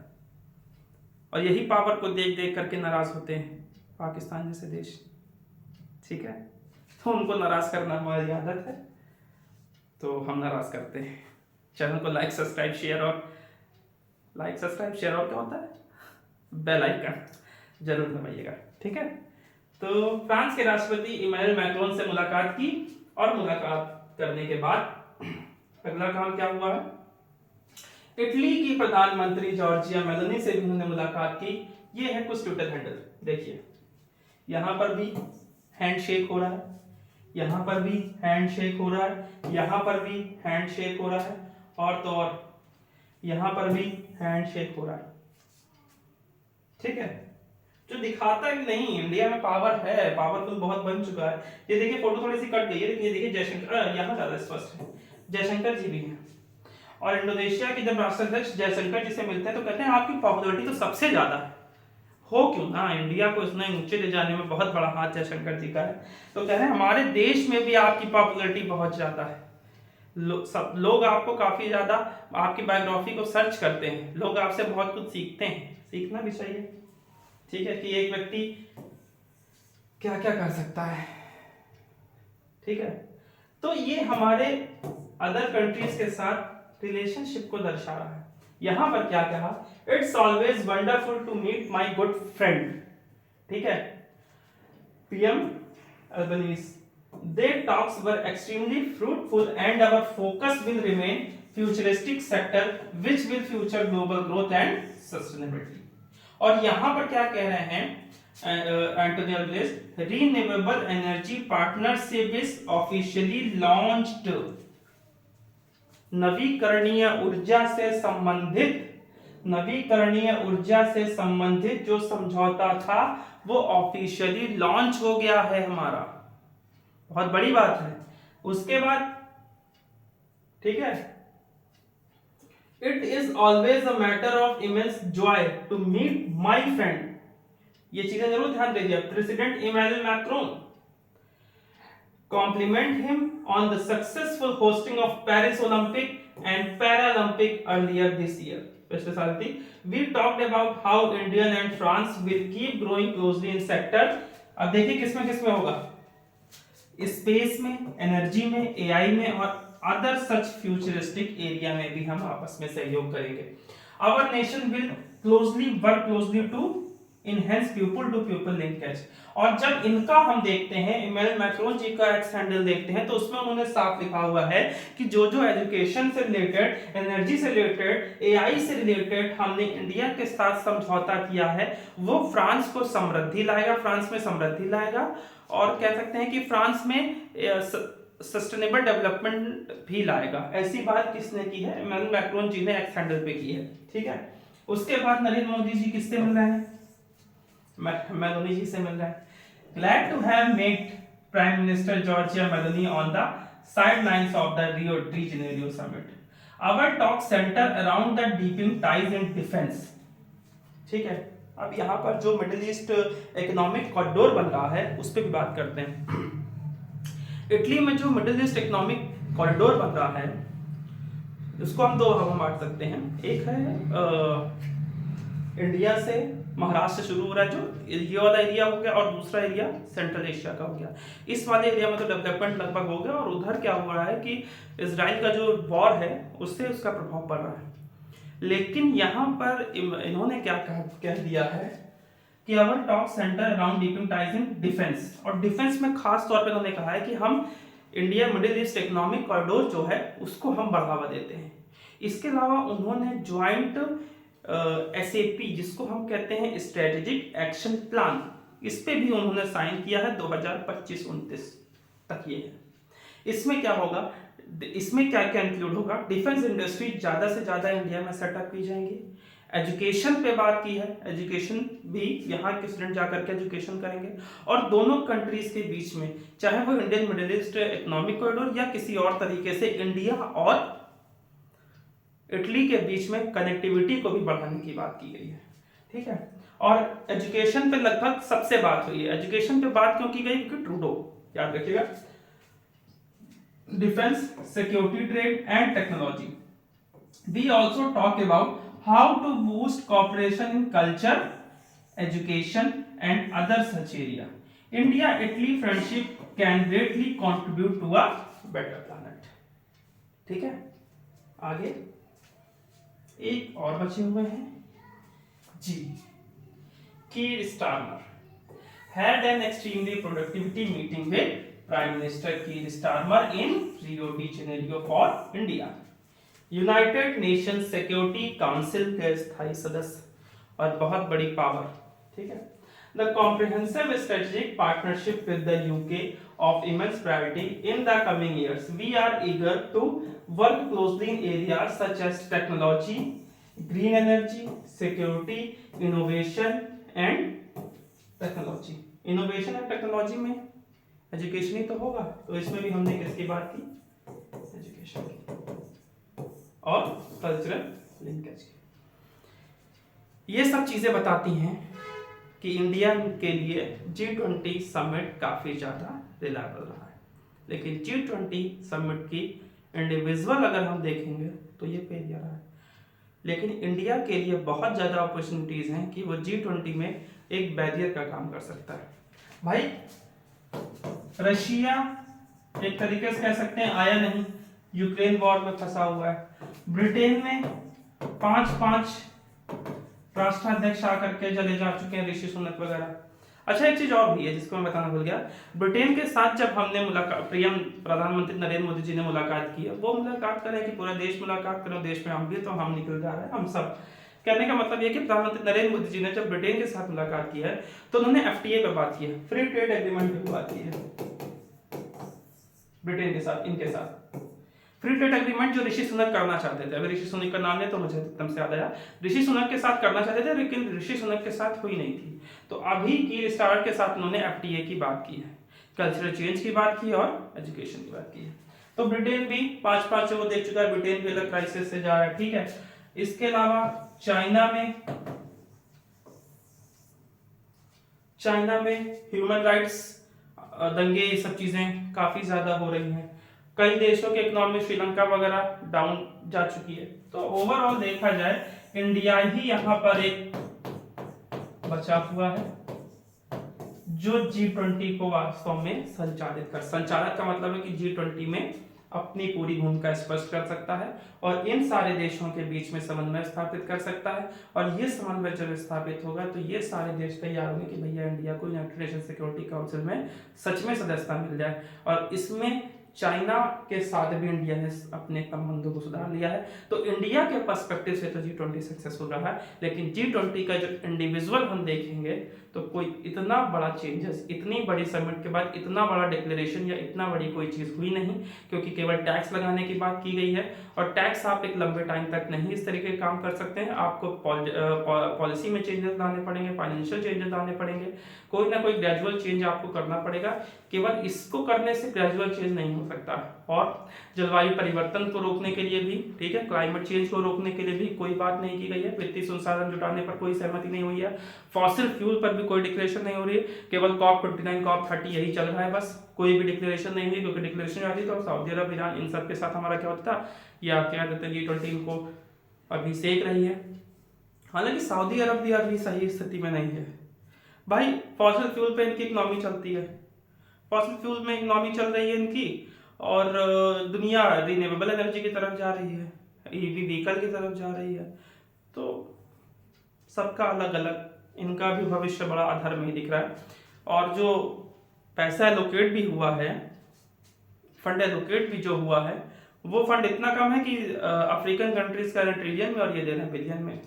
और यही पावर को देख देख करके नाराज होते हैं पाकिस्तान जैसे देश। ठीक है, तो उनको नाराज करना हमारी आदत है, तो हम नाराज करते हैं। चैनल को लाइक सब्सक्राइब शेयर और क्या होता है, बेल आइकन जरूर दबाइएगा। ठीक है, तो फ्रांस के राष्ट्रपति इमैनुअल मैक्रोन से मुलाकात की, और मुलाकात करने के बाद अगला काम क्या हुआ है? इटली की प्रधानमंत्री जॉर्जिया मेलोनी से भी उन्होंने मुलाकात की। ये है कुछ ट्विटर हैंडल, देखिए यहां पर भी हैंडशेक हो रहा है, यहां पर भी हैंडशेक हो रहा है, यहां पर भी हैंडशेक हो रहा है, और तो और यहां पर भी हैंडशेक हो रहा है। ठीक है, जो दिखाता है कि नहीं इंडिया में पावर है, पावरफुल बहुत बन चुका है। ये देखिए फोटो थोड़ी सी कट गई है, लेकिन ये देखिए जयशंकर, यहाँ ज्यादा स्पष्ट है, जयशंकर जी भी हैं। और इंडोनेशिया के जब राष्ट्राध्यक्ष जयशंकर जी से मिलते हैं तो कहते हैं आपकी पॉपुलैरिटी तो सबसे ज्यादा है, हो क्यों ना, इंडिया को इतना ऊंचे ले जाने में बहुत बड़ा हाथ जयशंकर जी का है। तो कह रहे हैं हमारे देश में भी आपकी पॉपुलैरिटी बहुत ज्यादा है, सब लोग आपको काफी ज्यादा, आपकी बायोग्राफी को सर्च करते हैं, लोग आपसे बहुत कुछ सीखते हैं, सीखना भी चाहिए। ठीक है, कि एक व्यक्ति क्या क्या कर सकता है। ठीक है, तो ये हमारे अदर कंट्रीज के साथ रिलेशनशिप को दर्शा रहा है। यहां पर क्या कहा? It's always wonderful to meet my good friend. ठीक है, PM Albanese, their talks were extremely fruitful and our focus will remain futuristic sector which will future global growth and sustainability। और यहां पर क्या कह रहे हैं Antonio Albanese? Renewable energy partnership is officially launched. नवीकरणीय ऊर्जा से संबंधित जो समझौता था वो ऑफिशियली लॉन्च हो गया है हमारा, बहुत बड़ी बात है। उसके बाद ठीक है, it is always a matter of immense joy to meet my friend, ये चीजें जरूर ध्यान दीजिए। President Emmanuel Macron compliment him on the successful hosting of Paris Olympic and Paralympic earlier this year। Specialty, we talked about how India and France will keep growing closely in sector। अब देखिए किसमें होगा, space में, energy में, AI में और other such futuristic area में भी हम आपस में सहयोग करेंगे। Our nation will work closely to enhance people to people linkage. और जब इनका हम देखते हैं, इमैनुअल मैक्रोन जी का एक्स हैंडल देखते हैं, तो उसमें उन्होंने साफ लिखा हुआ है कि जो एजुकेशन से रिलेटेड, एनर्जी से रिलेटेड, एआई से रिलेटेड हमने इंडिया के साथ समझौता किया है वो फ्रांस को समृद्धि लाएगा, फ्रांस में समृद्धि लाएगा, और कह सकते हैं कि फ्रांस में सस्टेनेबल डेवलपमेंट भी लाएगा। ऐसी बात किसने की है? इमैनुअल मैक्रोन जी ने एक्स हैंडल पे की है। ठीक है, उसके बाद नरेंद्र मोदी जी किससे मिल रहे हैं? मेलोनी जी से मिल रहा है। Glad to have met Prime Minister Giorgia Meloni on the sidelines of the Rio de Janeiro summit. Our talk center around the deepening ties in defense। ठीक है, अब यहाँ पर जो मिडिल ईस्ट इकोनॉमिक कॉरिडोर बन रहा है उस पर भी बात करते हैं। इटली में जो मिडिल ईस्ट इकोनॉमिक कॉरिडोर बन रहा है उसको हम दो भागों में बांट सकते हैं। एक है इंडिया से महाराष्ट्र से शुरू हो रहा है, जो ये वाला एरिया हो गया, और दूसरा एरिया सेंट्रल एशिया का हो गया। इस वाले एरिया में तो डेवलपमेंट लगभग हो गया, और उधर क्या हो रहा है कि इजराइल का जो वॉर है उससे उसका प्रभाव पड़ रहा है। लेकिन यहाँ पर इन्होंने क्या कह दिया है कि our talk centre around deepening ties in defence, और डिफेंस में खास तौर पर उन्होंने कहा है कि हम India Middle East economic corridor जो है उसको हम बढ़ावा देते हैं। इसके अलावा उन्होंने ज्वाइंट एसएपी जिसको हम कहते हैं स्ट्रेटेजिक एक्शन प्लान, इस पे भी उन्होंने साइन किया है 2025-29 तक ये है। इसमें क्या होगा, इसमें क्या क्या इंक्लूड होगा? डिफेंस इंडस्ट्री ज़्यादा से ज़्यादा इंडिया में सेटअप की जाएंगी, एजुकेशन पे बात की है, एजुकेशन भी यहाँ के स्टूडेंट जाकर के एजुकेशन करेंगे। और दोनों कंट्रीज के बीच में, चाहे वो Indian middle East economic corridor या किसी और तरीके से इंडिया और इटली के बीच में कनेक्टिविटी को भी बढ़ाने की बात की गई है, ठीक है। और एजुकेशन पे लगभग सबसे बात हुई है। एजुकेशन पे बात क्यों की गई? क्योंकि ट्रूडो, याद रखिएगा, defence, security, trade and technology. We also talk about how to boost cooperation in culture, education and other such area. India-Italy friendship can greatly contribute to a better planet. ठीक है, आगे एक और बचे हुए हैं जी। कीर Starmer had an extremely productivity meeting with Prime Minister Keir Starmer in Rio de Janeiro for India. United Nation Security Council के स्थायी सदस्य और बहुत बड़ी पावर, ठीक है। The comprehensive strategic partnership with the UK of immense priority in the coming years. We are eager to work closely in areas such as technology, green energy, security, innovation and technology. Innovation and technology में education ही तो होगा, तो इसमें भी हमने किसकी बात की? एजुकेशन की और कल्चरल लिंकेज की। ये सब चीजें बताती हैं कि इंडिया के लिए G20 समिट काफी ज्यादा रिलायबल रहा है। लेकिन G20 समिट की इंडिविजुअल अगर हम देखेंगे तो ये फेलियर रहा है। लेकिन इंडिया के लिए बहुत ज्यादा अपॉर्चुनिटीज हैं कि वो G20 में एक बैरियर का काम कर सकता है। भाई रशिया एक तरीके से कह सकते हैं आया नहीं, यूक्रेन वॉर में फंसा हुआ है। ब्रिटेन में 5 राष्ट्राध्यक्ष आकर के चले जा चुके हैं, ऋषि सुनक वगैरह। अच्छा, एक चीज और भी है जिसको मैं बताना भूल गया। ब्रिटेन के साथ जब हमने मुलाकात, पीएम प्रधानमंत्री नरेंद्र मोदी जी ने मुलाकात की है, वो मुलाकात करें कि पूरा देश मुलाकात करें, देश में हम भी तो हम निकल जा रहे हैं हम सब। कहने का मतलब ये कि प्रधानमंत्री नरेंद्र मोदी जी ने जब ब्रिटेन के साथ मुलाकात की है तो उन्होंने FTA पे बात की है, फ्री ट्रेड एग्रीमेंट पे बात की है ब्रिटेन के साथ, इनके साथ फ्री ट्रेड एग्रीमेंट जो ऋषि सुनक करना चाहते थे। अगर ऋषि सुनक का नाम है तो मुझे एकदम से याद आया, ऋषि सुनक के साथ करना चाहते थे लेकिन ऋषि सुनक के साथ हुई नहीं थी। तो अभी कीर स्टारमर के साथ उन्होंने FTA की बात की है, कल्चरल चेंज की बात की और एजुकेशन की बात की है। तो ब्रिटेन भी 5 वो देख चुका है, ब्रिटेन भी अलग क्राइसिस से जा रहा है, ठीक है। इसके अलावा चाइना में ह्यूमन राइट्स दंगे, ये सब चीजें काफी ज्यादा हो रही हैं। कई देशों के इकोनॉमी, श्रीलंका वगैरह डाउन जा चुकी है। तो ओवरऑल देखा जाए इंडिया ही यहाँ पर एक बचा हुआ है जो G20 को वास्तव में संचालित का मतलब है कि G20 में अपनी पूरी भूमिका स्पष्ट कर सकता है और इन सारे देशों के बीच में समन्वय स्थापित कर सकता है। और ये समन्वय जब स्थापित होगा तो ये सारे देश तैयार होंगे कि भैया इंडिया को यूनाइटेड नेशन सिक्योरिटी काउंसिल में सच में सदस्यता मिल जाए। और इसमें चाइना के साथ भी इंडिया ने अपने संबंधों को सुधार लिया है। तो इंडिया के पर्सपेक्टिव से तो G20 सक्सेसफुल रहा है, लेकिन G20 का जो इंडिविजुअल हम देखेंगे तो कोई इतना बड़ा चेंजेस, इतनी बड़ी समिट के बाद इतना बड़ा डिक्लेरेशन या इतना बड़ी कोई चीज हुई नहीं, क्योंकि केवल टैक्स लगाने की बात की गई है। और टैक्स आप एक लंबे टाइम तक नहीं इस तरीके के काम कर सकते हैं, आपको पॉलिसी में चेंजेस लाने पड़ेंगे, फाइनेंशियल चेंजेस लाने पड़ेंगे, कोई ना कोई ग्रेजुअल चेंज आपको करना पड़ेगा। केवल इसको करने से ग्रेजुअल चेंज नहीं हो सकता। और जलवायु परिवर्तन को रोकने के लिए भी, ठीक है, क्लाइमेट चेंज को रोकने के लिए भी कोई बात नहीं की गई है, वित्तीय संसाधन जुटाने पर कोई सहमति नहीं हुई है, फॉसिल फ्यूल पर भी कोई डिक्लेरेशन नहीं हो रही है, केवल COP29 COP30 यही चल रहा है, बस कोई भी डिक्लेरेशन नहीं हुई। क्योंकि डिक्लेरेशन आती तो सऊदी अरब, ईरान, इन सब के साथ हमारा क्या होता था, या क्या कहते हैं G20 को अभी सेक रही है। हालांकि सऊदी अरब भी अभी सही स्थिति में नहीं है भाई। फॉसिल फ्यूल पे इनकी इकोनॉमी चलती है, फॉसिल फ्यूल में इकोनॉमी चल रही है इनकी, और दुनिया रिन्यूएबल एनर्जी की तरफ जा रही है, EV व्हीकल की तरफ जा रही है। तो सबका अलग अलग, इनका भी भविष्य बड़ा आधार में ही दिख रहा है। और जो पैसा एलोकेट भी हुआ है, फंड एलोकेट भी जो हुआ है, वो फंड इतना कम है कि अफ्रीकन कंट्रीज का ट्रिलियन में और ये दे रहे हैं बिलियन में।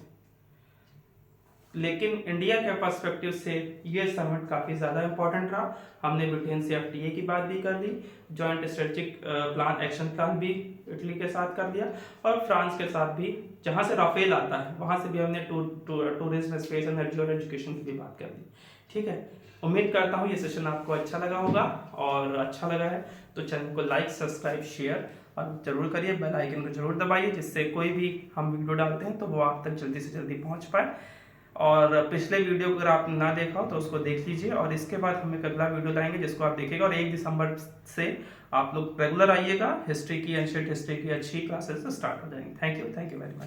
लेकिन इंडिया के पर्सपेक्टिव से ये समिट काफ़ी ज़्यादा इंपॉर्टेंट रहा। हमने ब्रिटेन से FTA की बात भी कर ली, joint strategic plan action plan भी इटली के साथ कर लिया, और फ्रांस के साथ भी, जहाँ से राफेल आता है वहाँ से भी हमने टूरिज्म, स्पेस, एनर्जी और एजुकेशन की भी बात कर ली। ठीक है, उम्मीद करता हूँ ये सेशन आपको अच्छा लगा होगा, और अच्छा लगा है तो चैनल को लाइक, सब्सक्राइब, शेयर और जरूर करिए। बेल आइकन को जरूर दबाइए, जिससे कोई भी हम वीडियो डालते हैं तो वो आप तक जल्दी से जल्दी पहुंच पाए। और पिछले वीडियो अगर आप ना देखा हो तो उसको देख लीजिए, और इसके बाद हम एक अगला वीडियो लाएंगे जिसको आप देखिएगा। और 1 दिसंबर से आप लोग रेगुलर आइएगा, हिस्ट्री की, एंशिएंट हिस्ट्री की अच्छी क्लासेस स्टार्ट हो जाएंगी। Thank you very much.